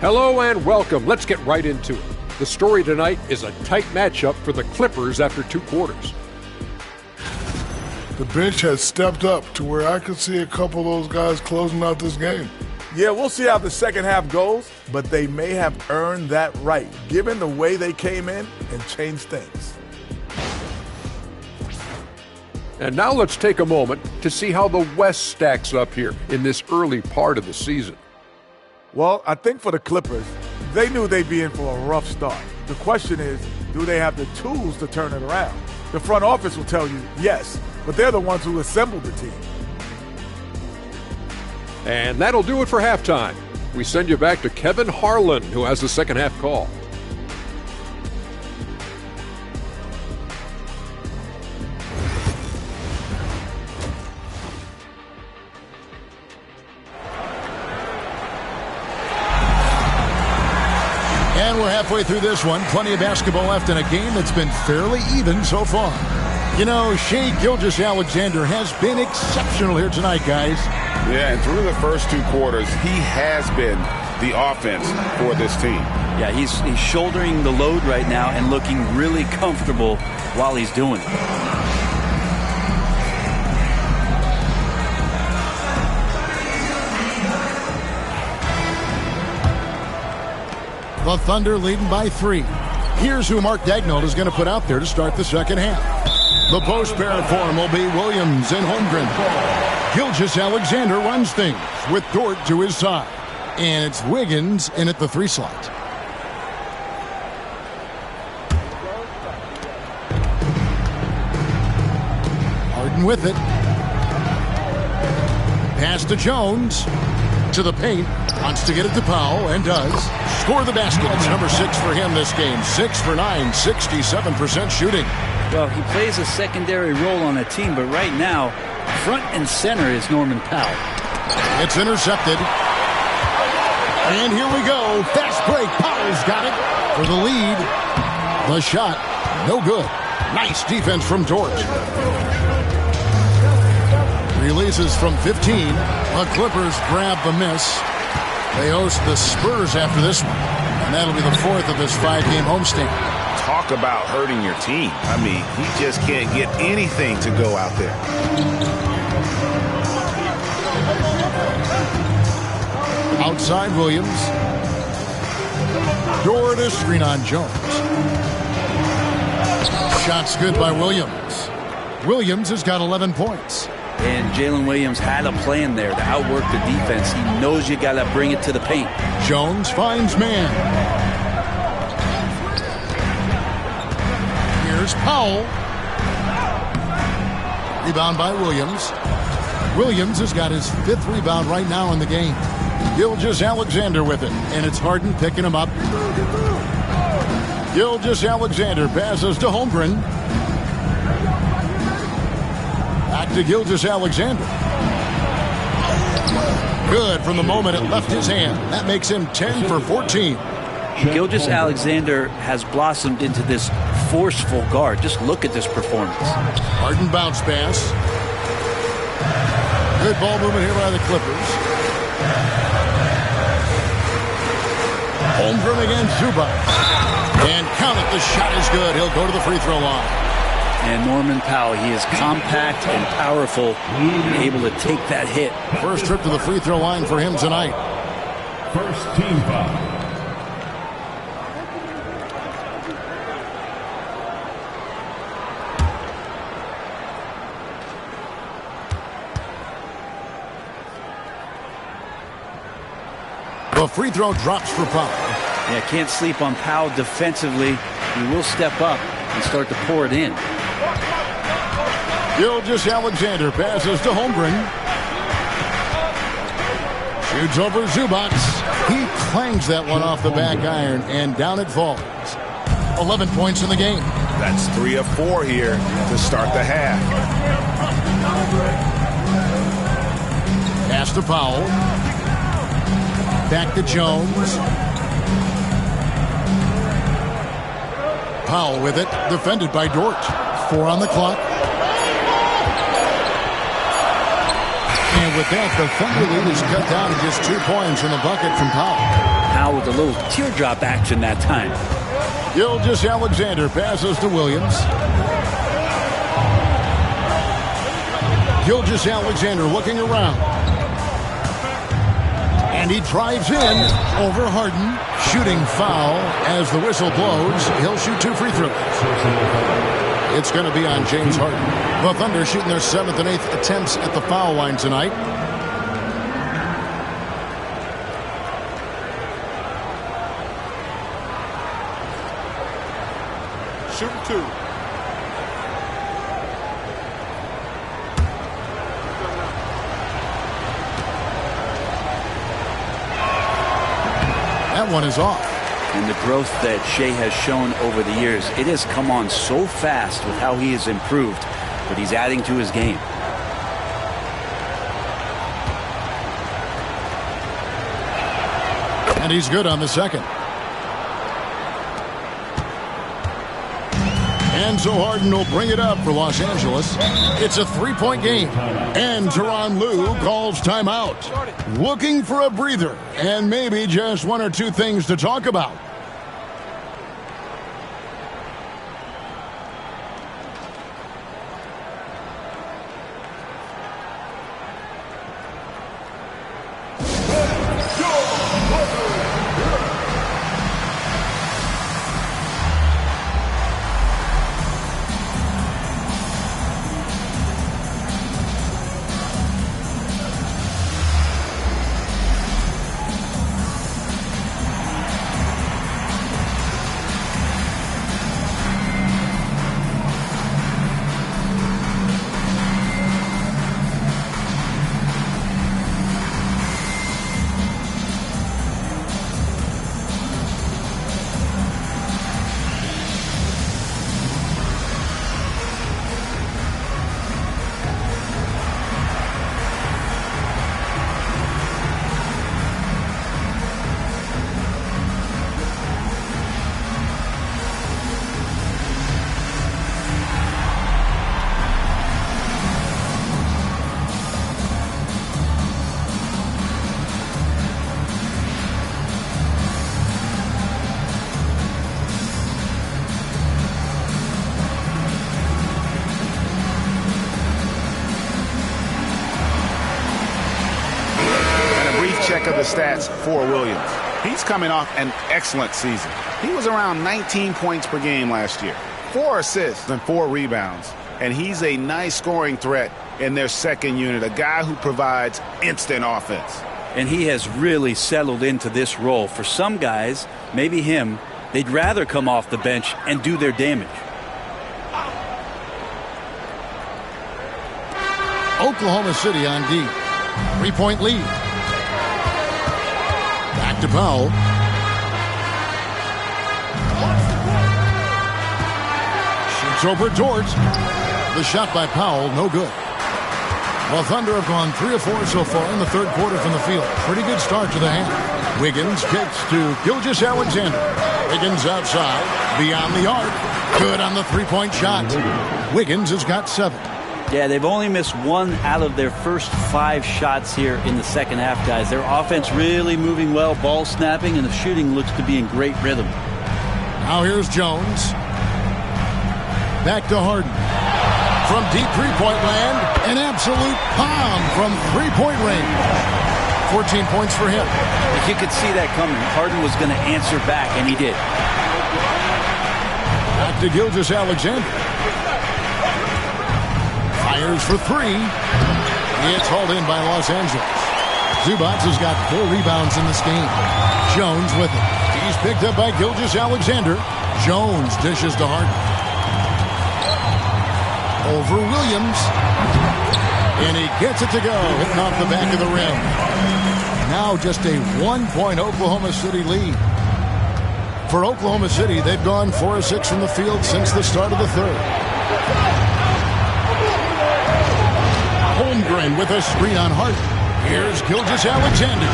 Hello and welcome. Let's get right into it. The story tonight is a tight matchup for the Clippers after 2 quarters. The bench has stepped up to where I could see a couple of those guys closing out this game. Yeah, we'll see how the second half goes, but they may have earned that right, given the way they came in and changed things. And now let's take a moment to see how the West stacks up here in this early part of the season. Well, I think for the Clippers, they knew they'd be in for a rough start. The question is, do they have the tools to turn it around? The front office will tell you yes, but they're the ones who assembled the team. And that'll do it for halftime. We send you back to Kevin Harlan, who has the second half call. And we're halfway through this one. Plenty of basketball left in a game that's been fairly even so far. You know, Shai Gilgeous-Alexander has been exceptional here tonight, guys. Yeah, and through the first 2 quarters, he has been the offense for this team. Yeah, he's shouldering the load right now and looking really comfortable while he's doing it. The Thunder leading by 3. Here's who Mark Daigneault is going to put out there to start the second half. The post pair for him will be Williams and Holmgren. Gilgeous-Alexander runs things with Dort to his side. And it's Wiggins in at the 3 slot. Harden with it. Pass to Jones. To the paint. Wants to get it to Powell and does. Score the basket. It's number 6 for him this game. 6 for 9, 67% shooting. Well, he plays a secondary role on the team, but right now, front and center is Norman Powell. It's intercepted. And here we go. Fast break. Powell's got it for the lead. The shot, no good. Nice defense from Dort. Releases from 15. The Clippers grab the miss. They host the Spurs after this one. And that'll be the 4th of this 5-game homestand. Talk about hurting your team. I mean, he just can't get anything to go out there. Outside Williams. Dort to screen on Jones. Shot's good by Williams. Williams has got 11 points. And Jalen Williams had a plan there to outwork the defense. He knows you got to bring it to the paint. Jones finds man. Here's Powell. Rebound by Williams. Williams has got his 5th rebound right now in the game. Gilgeous-Alexander with it. And it's Harden picking him up. Gilgeous-Alexander passes to Holmgren. Back to Gilgeous-Alexander. Good from the moment it left his hand. That makes him 10 for 14. Gilgeous-Alexander has blossomed into this forceful guard. Just look at this performance. Harden bounce pass. Good ball movement here by the Clippers. Holmgren against Zubac. And count it, the shot is good. He'll go to the free throw line. And Norman Powell, he is compact and powerful, able to take that hit. First trip to the free throw line for him tonight. First team foul. The free throw drops for Powell. Yeah, can't sleep on Powell defensively. He will step up and start to pour it in. Gilgeous-Alexander passes to Holmgren. Shoots over Zubac. He clangs that one off the back iron, and down it falls. 11 points in the game. That's 3 of 4 here to start the half. Pass to Powell. Back to Jones. Powell with it, defended by Dort. 4 on the clock. And with that, the Thunder lead is cut down to just 2 points in the bucket from Powell. Powell with a little teardrop action that time. Gilgeous-Alexander passes to Williams. Gilgeous-Alexander looking around. And he drives in over Harden. Shooting foul as the whistle blows. He'll shoot 2 free throws. It's going to be on James Harden. The Thunder shooting their 7th and 8th attempts at the foul line tonight. Shooting 2. That one is off. And the growth that Shai has shown over the years, it has come on so fast with how he has improved, but he's adding to his game. And he's good on the second. And so Harden will bring it up for Los Angeles. It's a 3-point game. And Tyronn Lue calls timeout. Looking for a breather and maybe just 1 or 2 things to talk about. Check of the stats for Williams. He's coming off an excellent season. He was around 19 points per game last year, 4 assists and 4 rebounds, and he's a nice scoring threat in their second unit, a guy who provides instant offense. And he has really settled into this role. For some guys, maybe him, they'd rather come off the bench and do their damage. Oklahoma City on D. 3-point lead. Back to Powell. Shoots over Dort. The shot by Powell, no good. Well, Thunder have gone 3 of 4 so far in the third quarter from the field. Pretty good start to the half. Wiggins kicks to Gilgeous-Alexander. Wiggins outside, beyond the arc. Good on the 3-point shot. Wiggins has got 7. Yeah, they've only missed 1 out of their first 5 shots here in the second half, guys. Their offense really moving well, ball snapping, and the shooting looks to be in great rhythm. Now here's Jones. Back to Harden. From deep three-point land, an absolute palm from three-point range. 14 points for him. If you could see that coming, Harden was going to answer back, and he did. Back to Gilgeous-Alexander. Fires for 3. It's hauled in by Los Angeles. Zubac has got 4 rebounds in this game. Jones with it. He's picked up by Gilgeous-Alexander. Jones dishes to Harden. Over Williams. And he Gets it to go, hitting off the back of the rim. Now just a 1-point Oklahoma City lead. For Oklahoma City, they've gone 4 of 6 from the field since the start of the third. Holmgren with a screen on Harden. Here's Gilgeous-Alexander.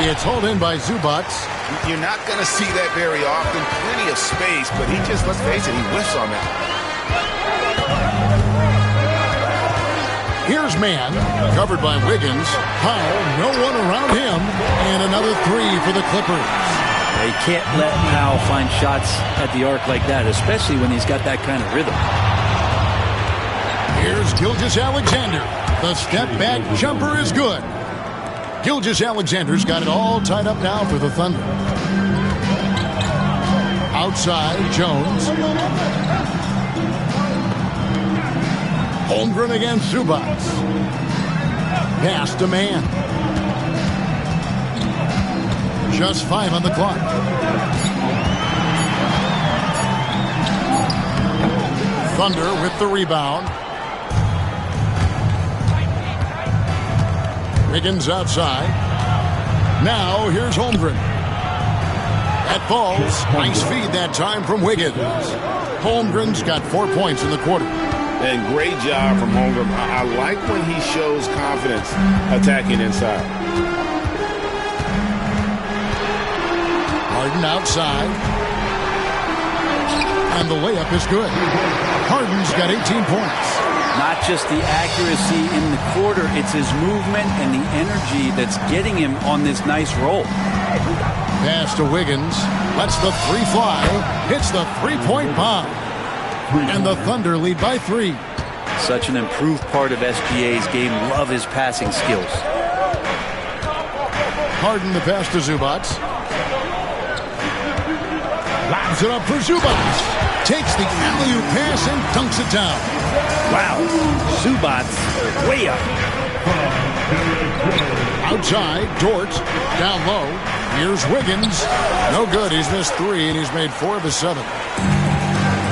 It's hauled in by Zubac. You're not going to see that very often. Plenty of space, but he just, let's face it, he whiffs on that. Here's Mann, covered by Wiggins. Powell, no one around him. And another 3 for the Clippers. They can't let Powell find shots at the arc like that, especially when he's got that kind of rhythm. Here's Gilgeous-Alexander. The step-back jumper is good. Gilgeous-Alexander's got it all tied up now for the Thunder. Outside, Jones. Holmgren against Zubac. Pass to Mann. Just 5 on the clock. Thunder with the rebound. Wiggins outside. Now here's Holmgren. That falls. Nice feed that time from Wiggins. Holmgren's got 4 points in the quarter. And great job from Holmgren. I like when he shows confidence attacking inside. Harden outside. And the layup is good. Harden's got 18 points. Not just the accuracy in the quarter, it's his movement and the energy that's getting him on this nice roll. Pass to Wiggins. Lets the 3 fly. Hits the 3-point bomb. And the Thunder lead by 3. Such an improved part of SGA's game. Love his passing skills. Harden the pass to Zubac. Lobs it up for Zubac. Takes the alley-oop pass and dunks it down. Wow. Zubac way up. Outside, Dort. Down low. Here's Wiggins. No good. He's missed 3, and he's made 4 of his 7.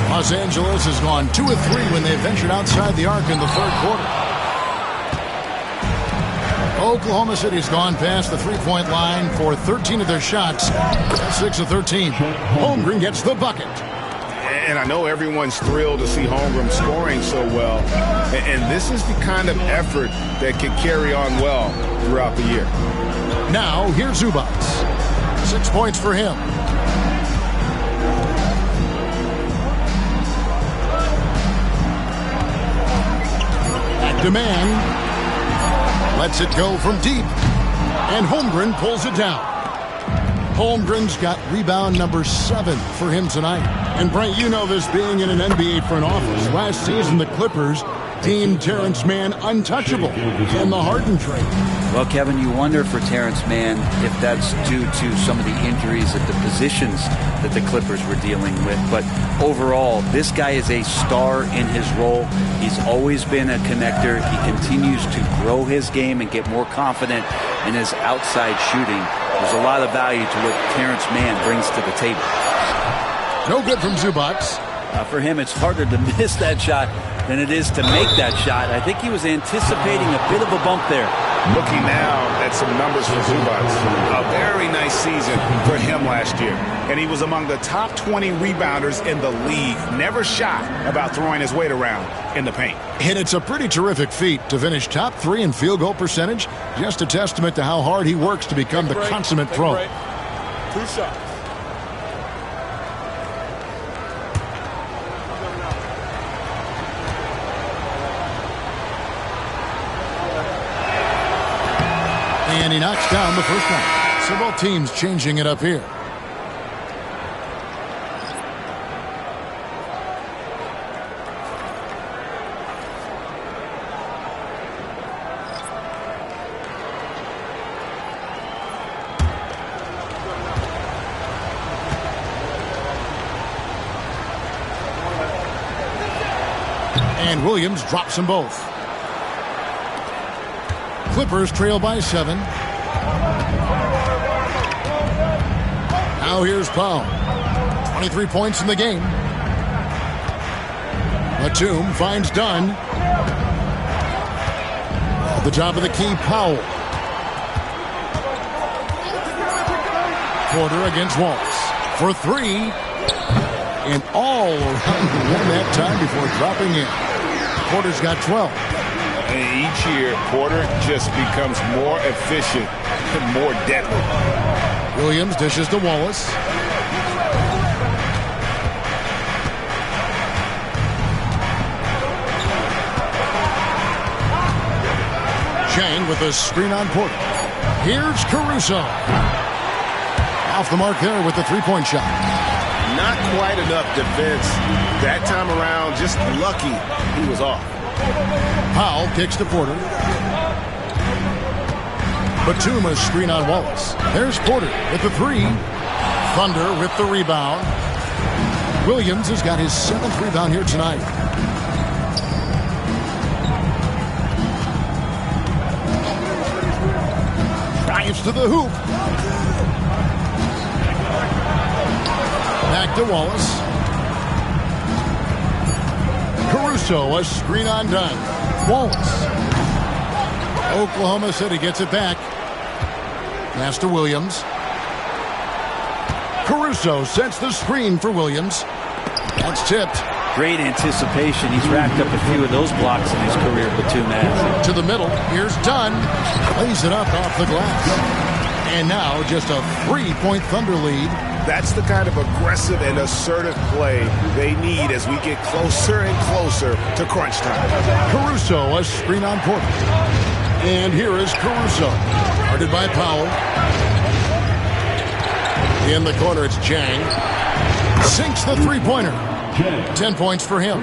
Los Angeles has gone 2 of 3 when they ventured outside the arc in the third quarter. Oklahoma City's gone past the 3-point line for 13 of their shots. 6 of 13. Holmgren gets the bucket. And I know everyone's thrilled to see Holmgren scoring so well. And this is the kind of effort that can carry on well throughout the year. Now, here's Zubac. 6 points for him. Back to Mann. Lets it go from deep. And Holmgren pulls it down. Holmgren's got rebound number 7 for him tonight. And Brent, you know this being in an NBA front office. Last season, the Clippers deemed Terrence Mann untouchable in the Harden trade. Well, Kevin, you wonder for Terrence Mann if that's due to some of the injuries at the positions that the Clippers were dealing with. But overall, this guy is a star in his role. He's always been a connector. He continues to grow his game and get more confident in his outside shooting. There's a lot of value to what Terrence Mann brings to the table. No good from Zubac. For him, it's harder to miss that shot than it is to make that shot. I think he was anticipating a bit of a bump there. Looking now at some numbers for Zubac. A very nice season for him last year. And he was among the top 20 rebounders in the league. Never shy about throwing his weight around in the paint. And it's a pretty terrific feat to finish top 3 in field goal percentage. Just a testament to how hard he works to become the consummate pro. 2 shots. And he knocks down the first one. So both teams changing it up here. And Williams drops them both. Clippers trail by 7. Now here's Powell. 23 points in the game. Batum finds Dunn. The top of the key, Powell. Porter against Wallace for three. And all around the rim that time before dropping in. Porter's got 12. And each year, Porter just becomes more efficient and more deadly. Williams dishes to Wallace. Chang with a screen on Porter. Here's Caruso. Off the mark there with the three-point shot. Not quite enough defense that time around. Just lucky he was off. Powell kicks to Porter. Batuma's screen on Wallace. There's Porter with the three. Thunder with the rebound. Williams has got his 7th rebound here tonight. Drives to the hoop. Back to Wallace. Caruso, a screen on Dunn. Wallace. Oklahoma City gets it back. Pass to Williams. Caruso sets the screen for Williams. That's tipped. Great anticipation. He's racked up a few of those blocks in his career, Batum has. To the middle. Here's Dunn. Lays it up off the glass. And now just a 3-point Thunder lead. That's the kind of aggressive and assertive play they need as we get closer and closer to crunch time. Caruso, a screen on Porter. And here is Caruso. Guarded by Powell. In the corner, it's Chang. Sinks the three-pointer. 10 points for him.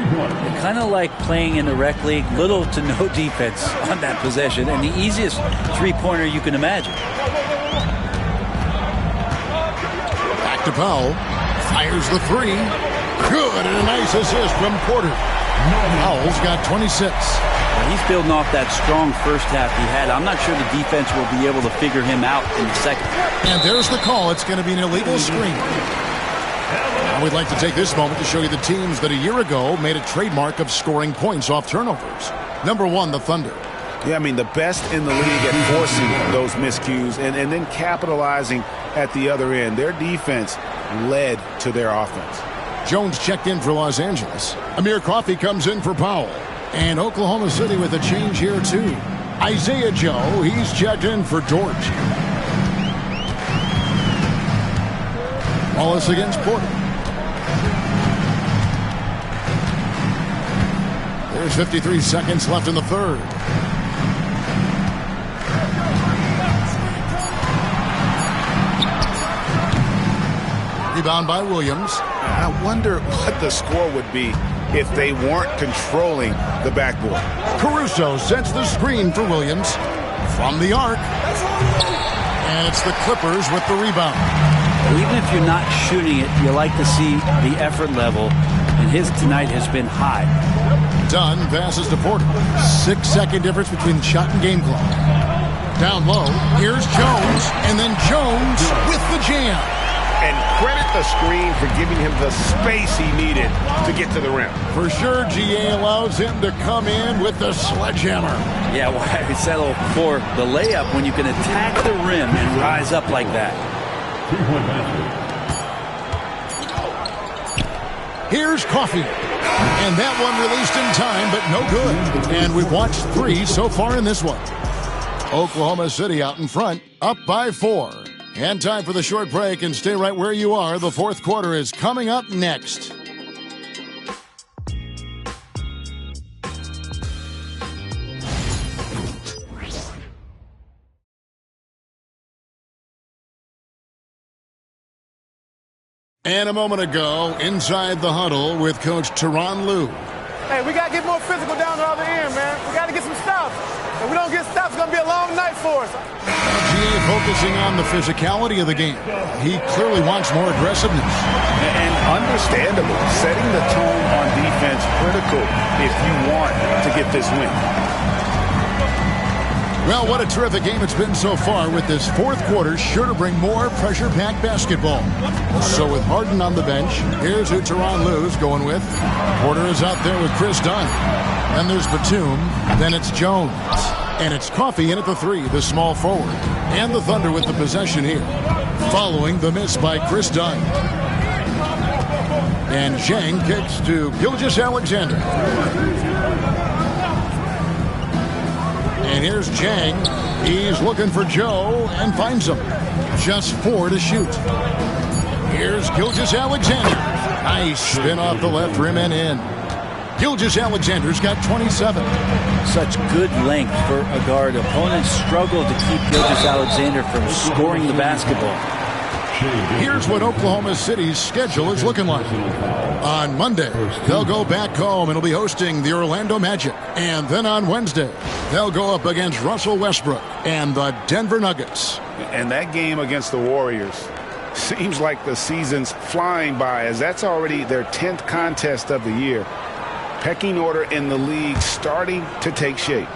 Kind of like playing in the rec league. Little to no defense on that possession. And the easiest three-pointer you can imagine. To Powell, fires the three. Good, and a nice assist from Porter. Powell's got 26. He's building off that strong first half he had. I'm not sure the defense will be able to figure him out in the second. And there's the call. It's going to be an illegal screen. Now we'd like to take this moment to show you the teams that a year ago made a trademark of scoring points off turnovers. Number 1, the Thunder. Yeah, I mean, the best in the league at forcing those miscues and then capitalizing at the other end. Their defense led to their offense. Jones checked in for Los Angeles. Amir Coffey comes in for Powell. And Oklahoma City with a change here, too. Isaiah Joe, he's checked in for Dort. Wallace against Porter. There's 53 seconds left in the third. Rebound by Williams. I wonder what the score would be if they weren't controlling the backboard. Caruso sets the screen for Williams from the arc. And it's the Clippers with the rebound. Even if you're not shooting it, you like to see the effort level, and his tonight has been high. Dunn passes to Porter. 6-second difference between the shot and game clock. Down low, here's Jones, and then Jones with the jam. And credit the screen for giving him the space he needed to get to the rim. For sure, GA allows him to come in with the sledgehammer. Yeah, why settle for the layup when you can attack the rim and rise up like that? Here's Coffey. And that one released in time, but no good. And we've watched 3 so far in this one. Oklahoma City out in front, up by 4. And time for the short break, and stay right where you are. The fourth quarter is coming up next. And a moment ago, inside the huddle with Coach Tyronn Lue. Hey, we got to get more physical down the other end, man. We got to get some stops. If we don't get stops, it's going to be a long night for us. GA focusing on the physicality of the game. He clearly wants more aggressiveness. And understandable. Setting the tone on defense critical if you want to get this win. Well, what a terrific game it's been so far, with this fourth quarter sure to bring more pressure-packed basketball. So with Harden on the bench, here's who Tyronn Lue's going with. Porter is out there with Chris Dunn. Then there's Batum. Then it's Jones. And it's Coffey in at the 3, the small forward. And the Thunder with the possession here, following the miss by Chris Dunn. And Zhang kicks to Gilgeous-Alexander. And here's Zhang. He's looking for Joe and finds him. Just 4 to shoot. Here's Gilgeous-Alexander. Nice spin off the left rim and in. Gilgeous-Alexander's got 27. Such good length for a guard. Opponents struggle to keep Gilgeous-Alexander from scoring the basketball. Here's what Oklahoma City's schedule is looking like. On Monday, they'll go back home and will be hosting the Orlando Magic. And then on Wednesday, they'll go up against Russell Westbrook and the Denver Nuggets. And that game against the Warriors seems like the season's flying by, as that's already their 10th contest of the year. Pecking order in the league starting to take shape.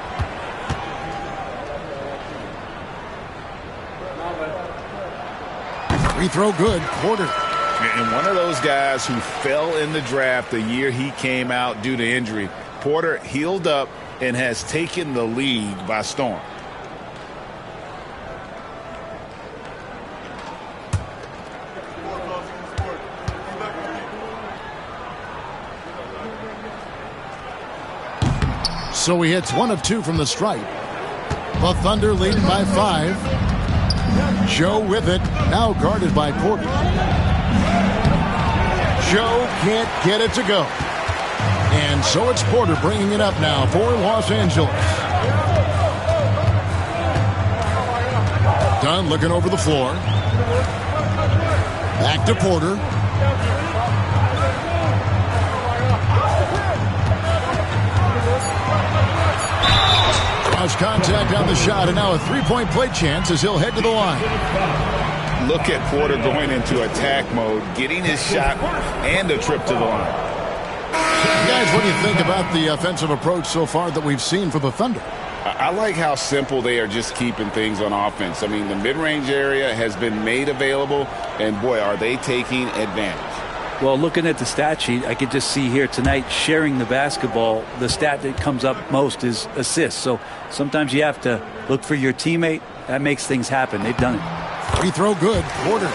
Free throw good, Porter. And one of those guys who fell in the draft the year he came out due to injury. Porter healed up and has taken the league by storm. So he hits 1 of 2 from the stripe. The Thunder leading by 5. Joe with it, now guarded by Porter. Joe can't get it to go. And so it's Porter bringing it up now for Los Angeles. Dunn looking over the floor. Back to Porter. Draws contact on the shot, and now a three-point play chance as he'll head to the line. Look at Porter going into attack mode, getting his shot and a trip to the line. Guys, what do you think about the offensive approach so far that we've seen for the Thunder? I like how simple they are just keeping things on offense. I mean, the mid-range area has been made available, and boy, are they taking advantage. Well, looking at the stat sheet, I could just see here tonight sharing the basketball. The stat that comes up most is assists. So sometimes you have to look for your teammate. That makes things happen. They've done it. Free throw good. Porter.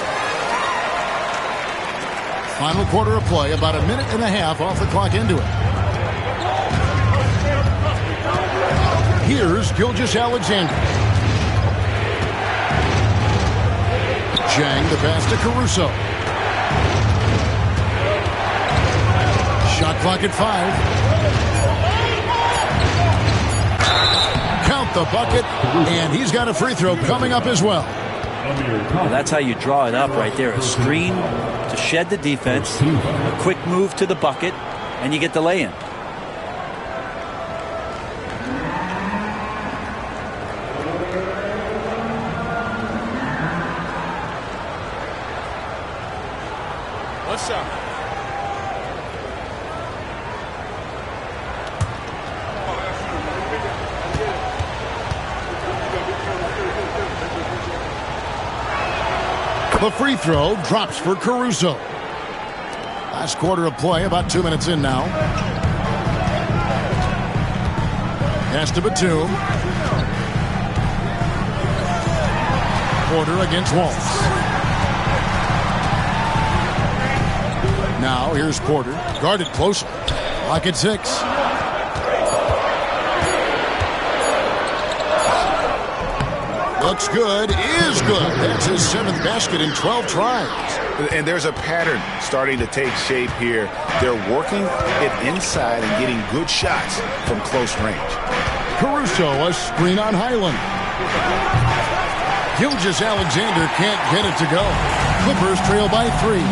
Final quarter of play, about a minute and a half off the clock into it. Here's Gilgeous-Alexander. Zhang, the pass to Caruso. Shot clock at 5. Count the bucket, and he's got a free throw coming up as well. Well, that's how you draw it up right there. A screen to shed the defense, a quick move to the bucket, and you get the lay-in. One shot. The free throw drops for Caruso. Last quarter of play, about 2 minutes in now. Pass to Batum. Porter against Waltz. Now here's Porter, guarded closely. Clock at 6. Looks good, is good. That's his 7th basket in 12 tries. And there's a pattern starting to take shape here. They're working it inside and getting good shots from close range. Caruso, a screen on Highland. Gilgeous-Alexander can't get it to go. Clippers trail by 3.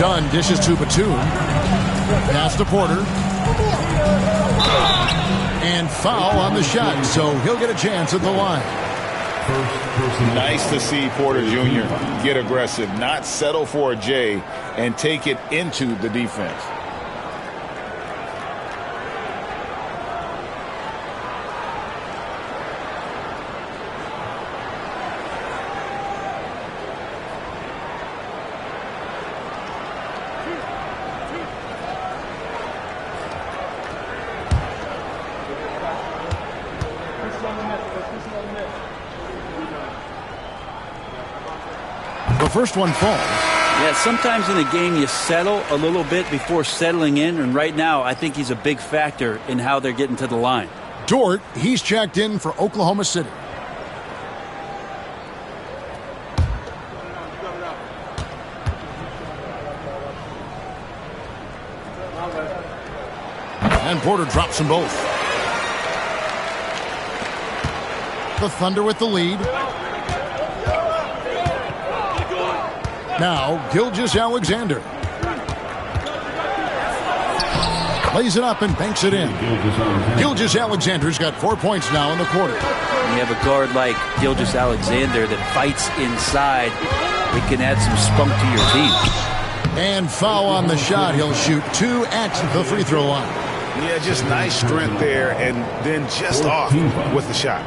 Dunn dishes to Batum. Pass to Porter. And foul on the shot, so he'll get a chance at the line. Nice to see Porter Jr. get aggressive, not settle for a J, and take it into the defense. the first one falls. Yeah, sometimes in a game you settle a little bit before settling in, and right now I think he's a big factor in how they're getting to the line. Dort, he's checked in for Oklahoma City. And Porter drops them both. The Thunder with the lead. Now, Gilgeous-Alexander. Lays it up and banks it in. Gilgeous-Alexander's got 4 points now in the quarter. When you have a guard like Gilgeous-Alexander that fights inside, it can add some spunk to your team. And foul on the shot. He'll shoot 2 at the free throw line. Yeah, just nice strength there, and then just off with the shot.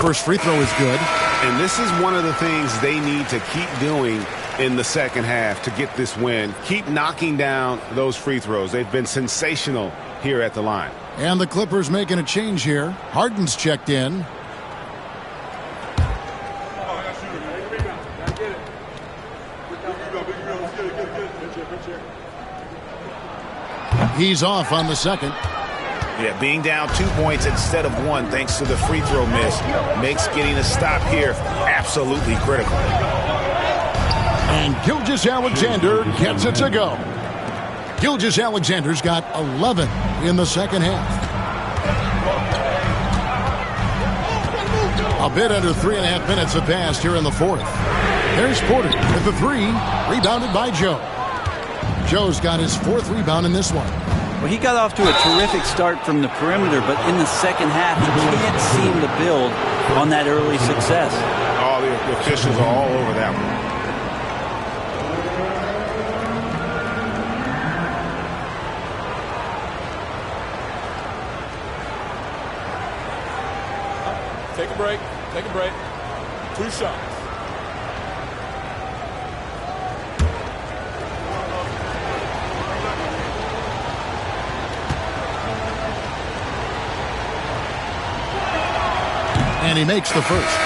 First free throw is good. And this is one of the things they need to keep doing in the second half to get this win. Keep knocking down those free throws. They've been sensational here at the line. And the Clippers making a change here. Harden's checked in. He's off on the second. Yeah, being down 2 points instead of 1 thanks to the free throw miss makes getting a stop here absolutely critical. And Gilgeous-Alexander gets it to go. Gilgeous-Alexander's got 11 in the second half. A bit under 3.5 minutes have passed here in the fourth. There's Porter with the 3, rebounded by Joe. Joe's got his 4th rebound in this one. Well, he got off to a terrific start from the perimeter, but in the second half, he can't seem to build on that early success. All the officials are all over that one. Take a break. Take a break. 2 shots. And he makes the first.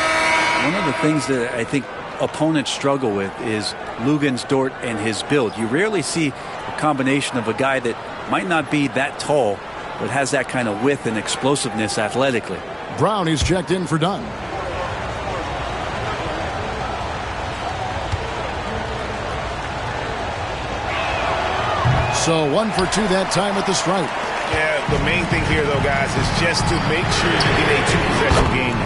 One of the things that I think opponents struggle with is Luguentz Dort and his build. You rarely see a combination of a guy that might not be that tall, but has that kind of width and explosiveness athletically. Brown is checked in for Dunn. So 1 for 2 that time at the stripe. Yeah, the main thing here, though, guys, is just to make sure you get a 2-possession game.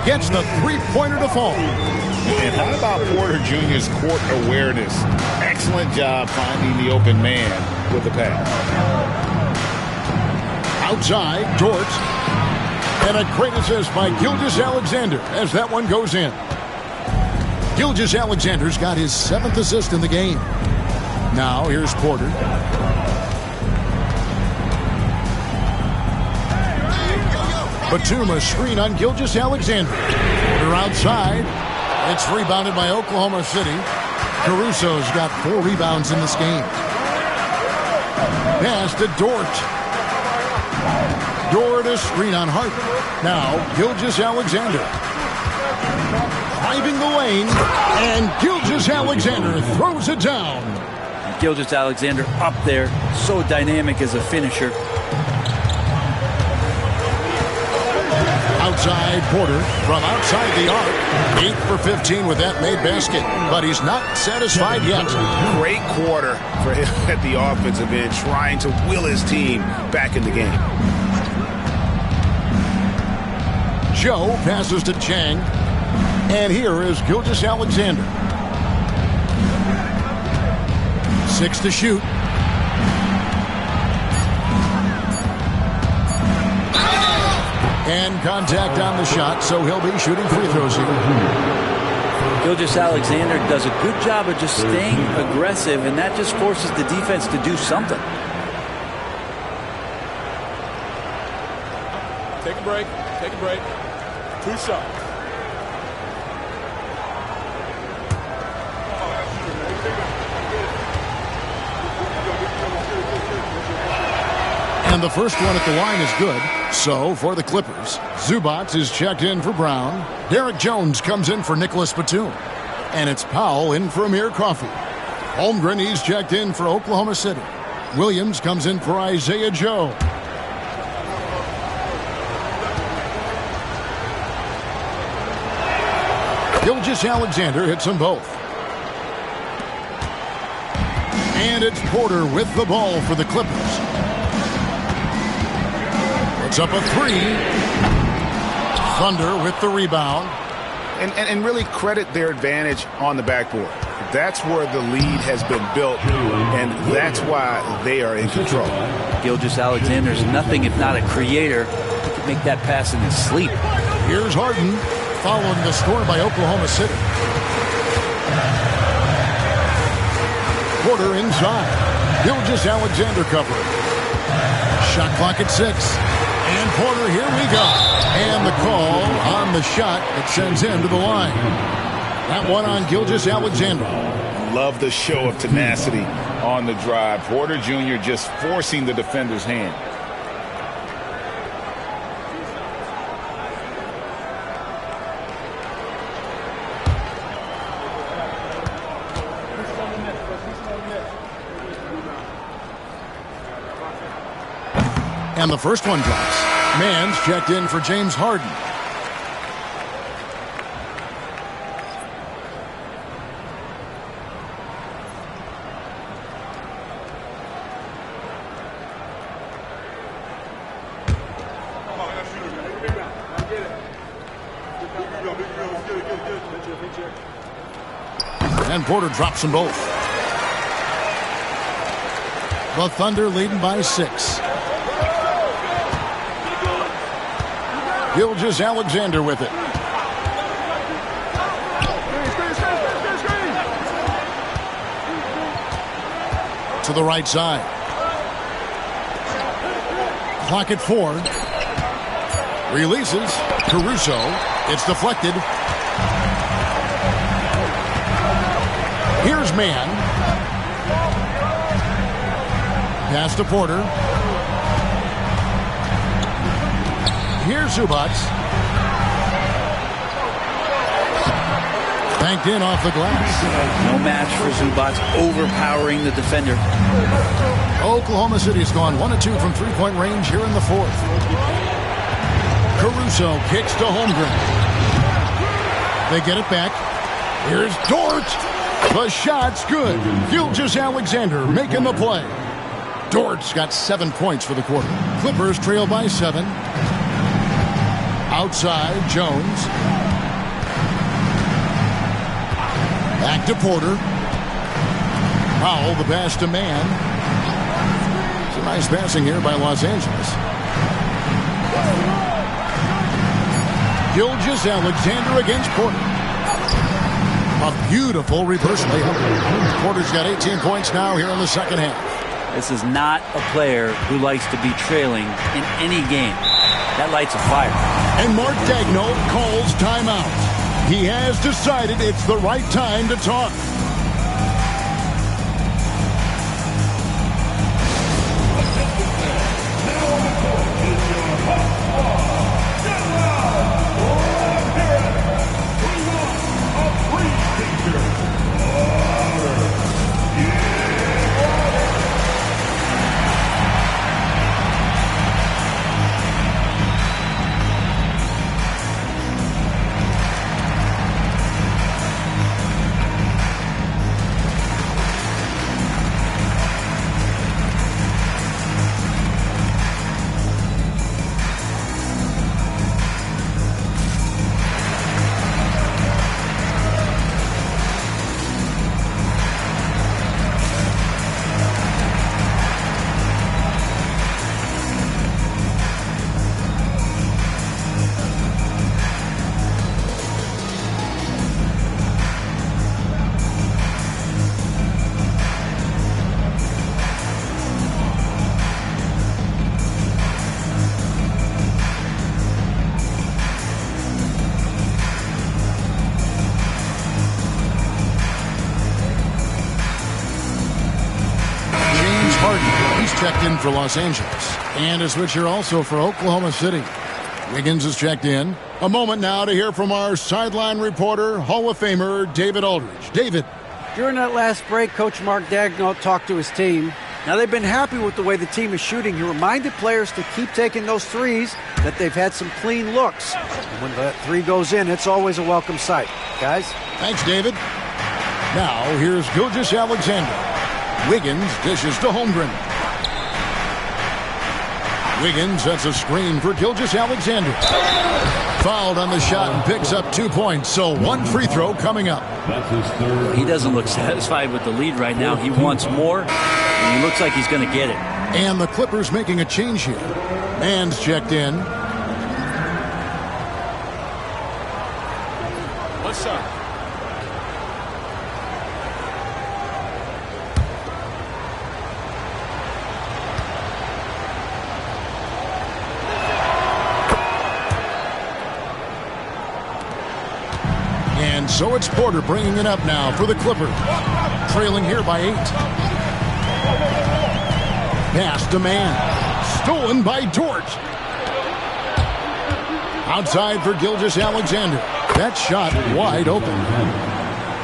Gets the 3-pointer to fall. And how about Porter Jr.'s court awareness? Excellent job finding the open man with the pass. Outside, Dort. And a great assist by Gilgeous-Alexander as that one goes in. Gilgeous-Alexander's got his 7th assist in the game. Now here's Porter. Batum, a screen on Gilgeous-Alexander. They're outside. It's rebounded by Oklahoma City. Caruso's got 4 rebounds in this game. Pass to Dort. Dort, a screen on Harden. Now Gilgeous-Alexander. Driving the lane. And Gilgeous-Alexander throws it down. Gilgeous-Alexander up there, so dynamic as a finisher. Outside Porter from outside the arc. 8 for 15 with that made basket. But he's not satisfied yet. Great quarter for him at the offensive end, trying to will his team back in the game. Joe passes to Chang. And here is Gilgeous-Alexander. 6 to shoot. And contact on the shot, so he'll be shooting free throws here. Gilgeous-Alexander does a good job of just staying aggressive, and that just forces the defense to do something. break. Take a break. 2 shots. And the first one at the line is good. So, for the Clippers, Zubac is checked in for Brown. Derek Jones comes in for Nicholas Batum. And it's Powell in for Amir Coffey. Holmgren, he's checked in for Oklahoma City. Williams comes in for Isaiah Joe. Gilgeous-Alexander hits them both. And it's Porter with the ball for the Clippers. Puts up a 3. Thunder with the rebound. And really credit their advantage on the backboard. That's where the lead has been built, and that's why they are in control. Gilgeous-Alexander's nothing if not a creator. He could make that pass in his sleep. Here's Harden following the score by Oklahoma City. Porter inside. Gilgeous-Alexander covering. Shot clock at 6. And Porter, here we go. And the call on the shot that sends him to the line. That one on Gilgeous-Alexander. Love the show of tenacity on the drive. Porter Jr. just forcing the defender's hand. And the first one drops. Mann's checked in for James Harden. And Porter drops them both. The Thunder leading by 6. Gilgeous-Alexander with it. To the right side. Clock at 4. Releases. Caruso. It's deflected. Here's Mann. Pass to Porter. Here's Zubac. Banked in off the glass. No match for Zubac, overpowering the defender. Oklahoma City's gone 1 of 2 from three-point range here in the fourth. Caruso kicks to Holmgren. They get it back. Here's Dort. The shot's good. Gilgeous-Alexander making the play. Dort's got 7 points for the quarter. Clippers trail by 7. Outside, Jones. Back to Porter. Powell, the pass to Mann. It's a nice passing here by Los Angeles. Gilgeous-Alexander against Porter. A beautiful reverse layup. Porter's got 18 points now here in the second half. This is not a player who likes to be trailing in any game. That lights a fire. And Mark Daigneault calls timeout. He has decided it's the right time to talk. checked in for Los Angeles. And a switcher also for Oklahoma City. Wiggins is checked in. A moment now to hear from our sideline reporter, Hall of Famer David Aldridge. David. During that last break, Coach Mark Daigneault talked to his team. Now, they've been happy with the way the team is shooting. He reminded players to keep taking those threes, that they've had some clean looks. And when that three goes in, it's always a welcome sight. Guys? Thanks, David. Now, here's Gilgeous-Alexander. Wiggins dishes to Holmgren. Wiggins sets a screen for Gilgeous-Alexander. Fouled on the shot and picks up 2 points. So one free throw coming up. He doesn't look satisfied with the lead right now. He wants more, and he looks like he's going to get it. And the Clippers making a change here. Mann's checked in. One shot. And so it's Porter bringing it up now for the Clippers. Trailing here by 8. Pass to Mann. Stolen by Dort. Outside for Gilgeous-Alexander. That shot wide open.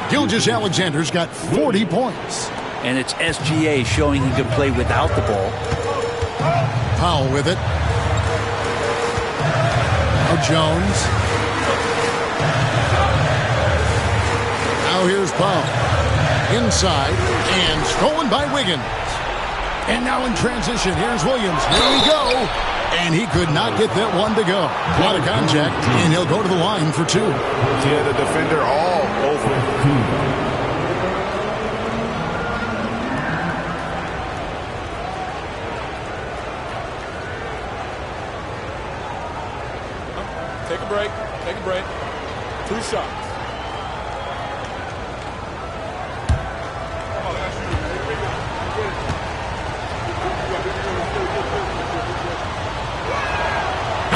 Gilgeous-Alexander's got 40 points. And it's SGA showing he can play without the ball. Powell with it. Now Jones. Now here's Powell. Inside and stolen by Wiggins. And now in transition, here's Williams. Here we go. And he could not get that one to go. A lot of contact, and he'll go to the line for 2. Yeah, the defender all over it. Take a break. Take a break. 2 shots.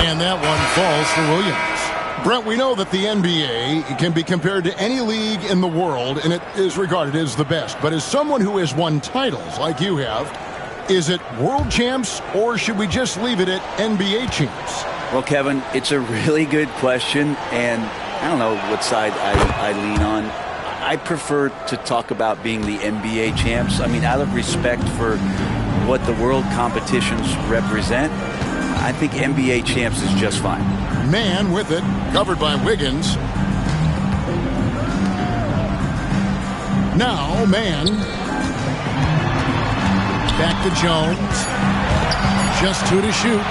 And that one falls for Williams. Brent, we know that the NBA can be compared to any league in the world, and it is regarded as the best. But as someone who has won titles like you have, is it world champs, or should we just leave it at NBA champs? Well, Kevin, it's a really good question, and I don't know what side I lean on. I prefer to talk about being the NBA champs. I mean, out of respect for what the world competitions represent, I think NBA champs is just fine. Mann with it, covered by Wiggins. Now Mann. Back to Jones. Just 2 to shoot.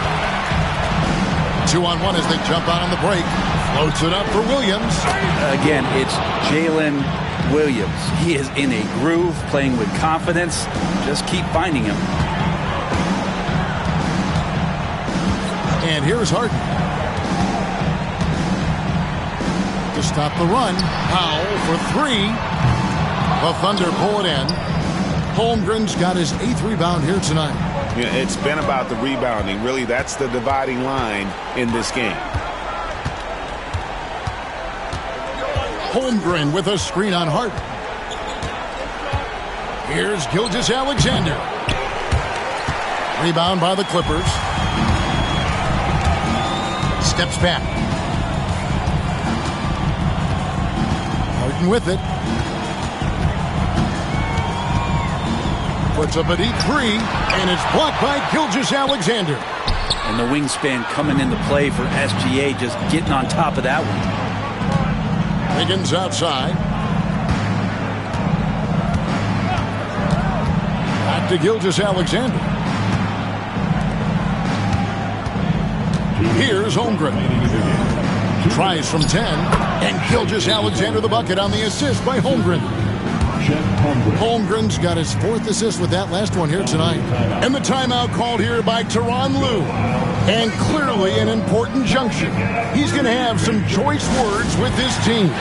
2-on-1 as they jump out on the break. Floats it up for Williams. Again, it's Jalen Williams. He is in a groove, playing with confidence. Just keep finding him. And here's Harden. To stop the run. Powell for 3. The Thunder pull it in. Holmgren's got his 8th rebound here tonight. Yeah, it's been about the rebounding. Really, that's the dividing line in this game. Holmgren with a screen on Harden. Here's Gilgeous-Alexander. Rebound by the Clippers. Steps back. Harden with it. Puts up a deep 3, and it's blocked by Gilgeous-Alexander. And the wingspan coming into play for SGA, just getting on top of that one. Wiggins outside. Back to Gilgeous-Alexander. Here's Holmgren. Tries from 10, and Gilgeous-Alexander the bucket on the assist by Holmgren. Holmgren's got his 4th assist with that last one here tonight. And the timeout called here by Tyronn Lue. And clearly an important junction. He's going to have some choice words with his team.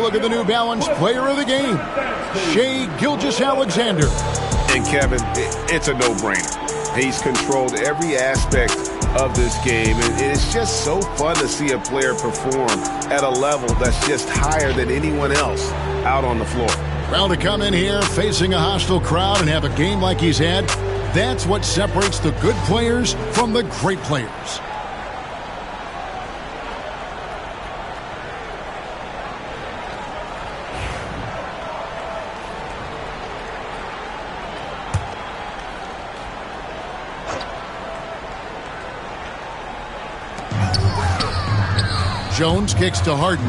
look at the New Balance player of the game, Shai Gilgeous-Alexander. And Kevin, it's a no-brainer. He's controlled every aspect of this game, and it's just so fun to see a player perform at a level that's just higher than anyone else out on the floor. Well, to come in here facing a hostile crowd and have a game like he's had, that's what separates the good players from the great players. Jones kicks to Harden.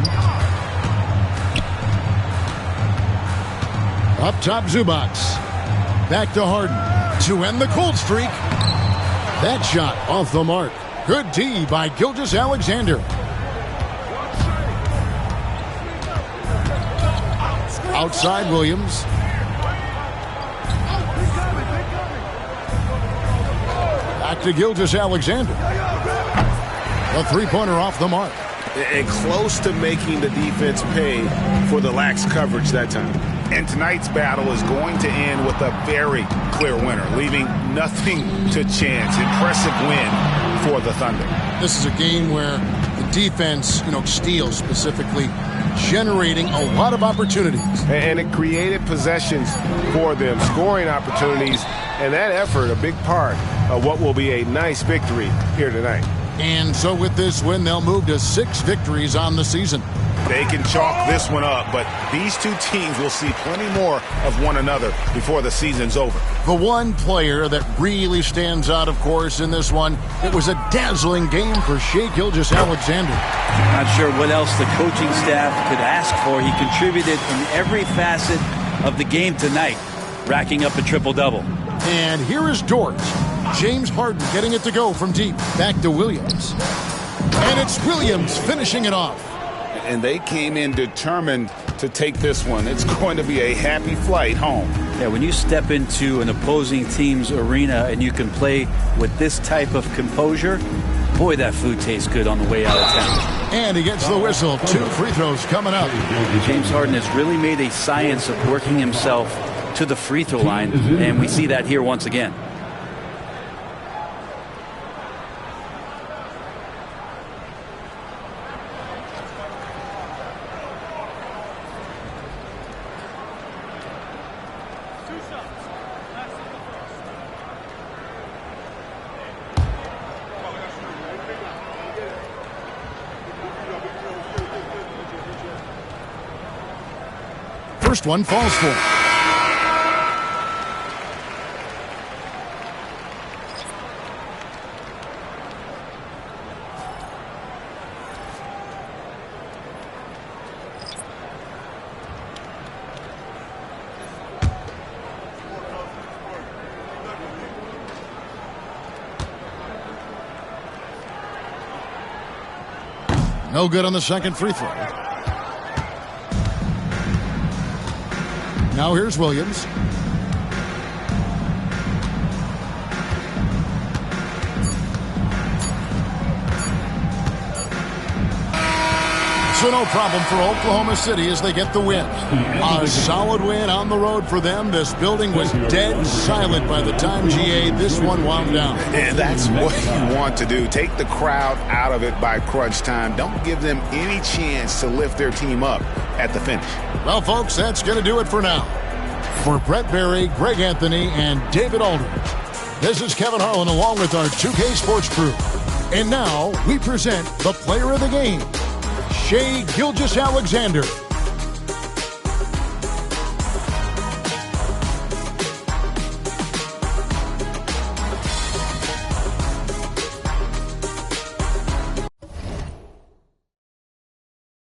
Up top, Zubac. Back to Harden to end the cold streak. That shot off the mark. Good D by Gilgeous-Alexander. Outside Williams. Back to Gilgeous-Alexander. A three-pointer off the mark. And close to making the defense pay for the lax coverage that time. And tonight's battle is going to end with a very clear winner, leaving nothing to chance. Impressive win for the Thunder. This is a game where the defense, steals specifically, generating a lot of opportunities. And it created possessions for them, scoring opportunities, and that effort a big part of what will be a nice victory here tonight. And so with this win, they'll move to 6 victories on the season. They can chalk this one up, but these two teams will see plenty more of one another before the season's over. The one player that really stands out, of course, in this one, it was a dazzling game for Shai Gilgeous-Alexander. Not sure what else the coaching staff could ask for. He contributed in every facet of the game tonight, racking up a triple-double. And here is Dort. James Harden getting it to go from deep. Back to Williams. And it's Williams finishing it off. And they came in determined to take this one. It's going to be a happy flight home. Yeah, when you step into an opposing team's arena and you can play with this type of composure, boy, that food tastes good on the way out of town. And he gets the whistle. 2 free throws coming up. James Harden has really made a science of working himself to the free throw line, and we see that here once again. First one falls for. No good on the second free throw. Now here's Williams. So no problem for Oklahoma City as they get the win. A solid win on the road for them. This building was dead silent by the time this one wound down. And that's what you want to do. Take the crowd out of it by crunch time. Don't give them any chance to lift their team up at the finish. Well, folks, that's going to do it for now. For Brett Berry, Greg Anthony, and David Aldridge, this is Kevin Harlan along with our 2K Sports crew. And now we present the player of the game, Shai Gilgeous-Alexander.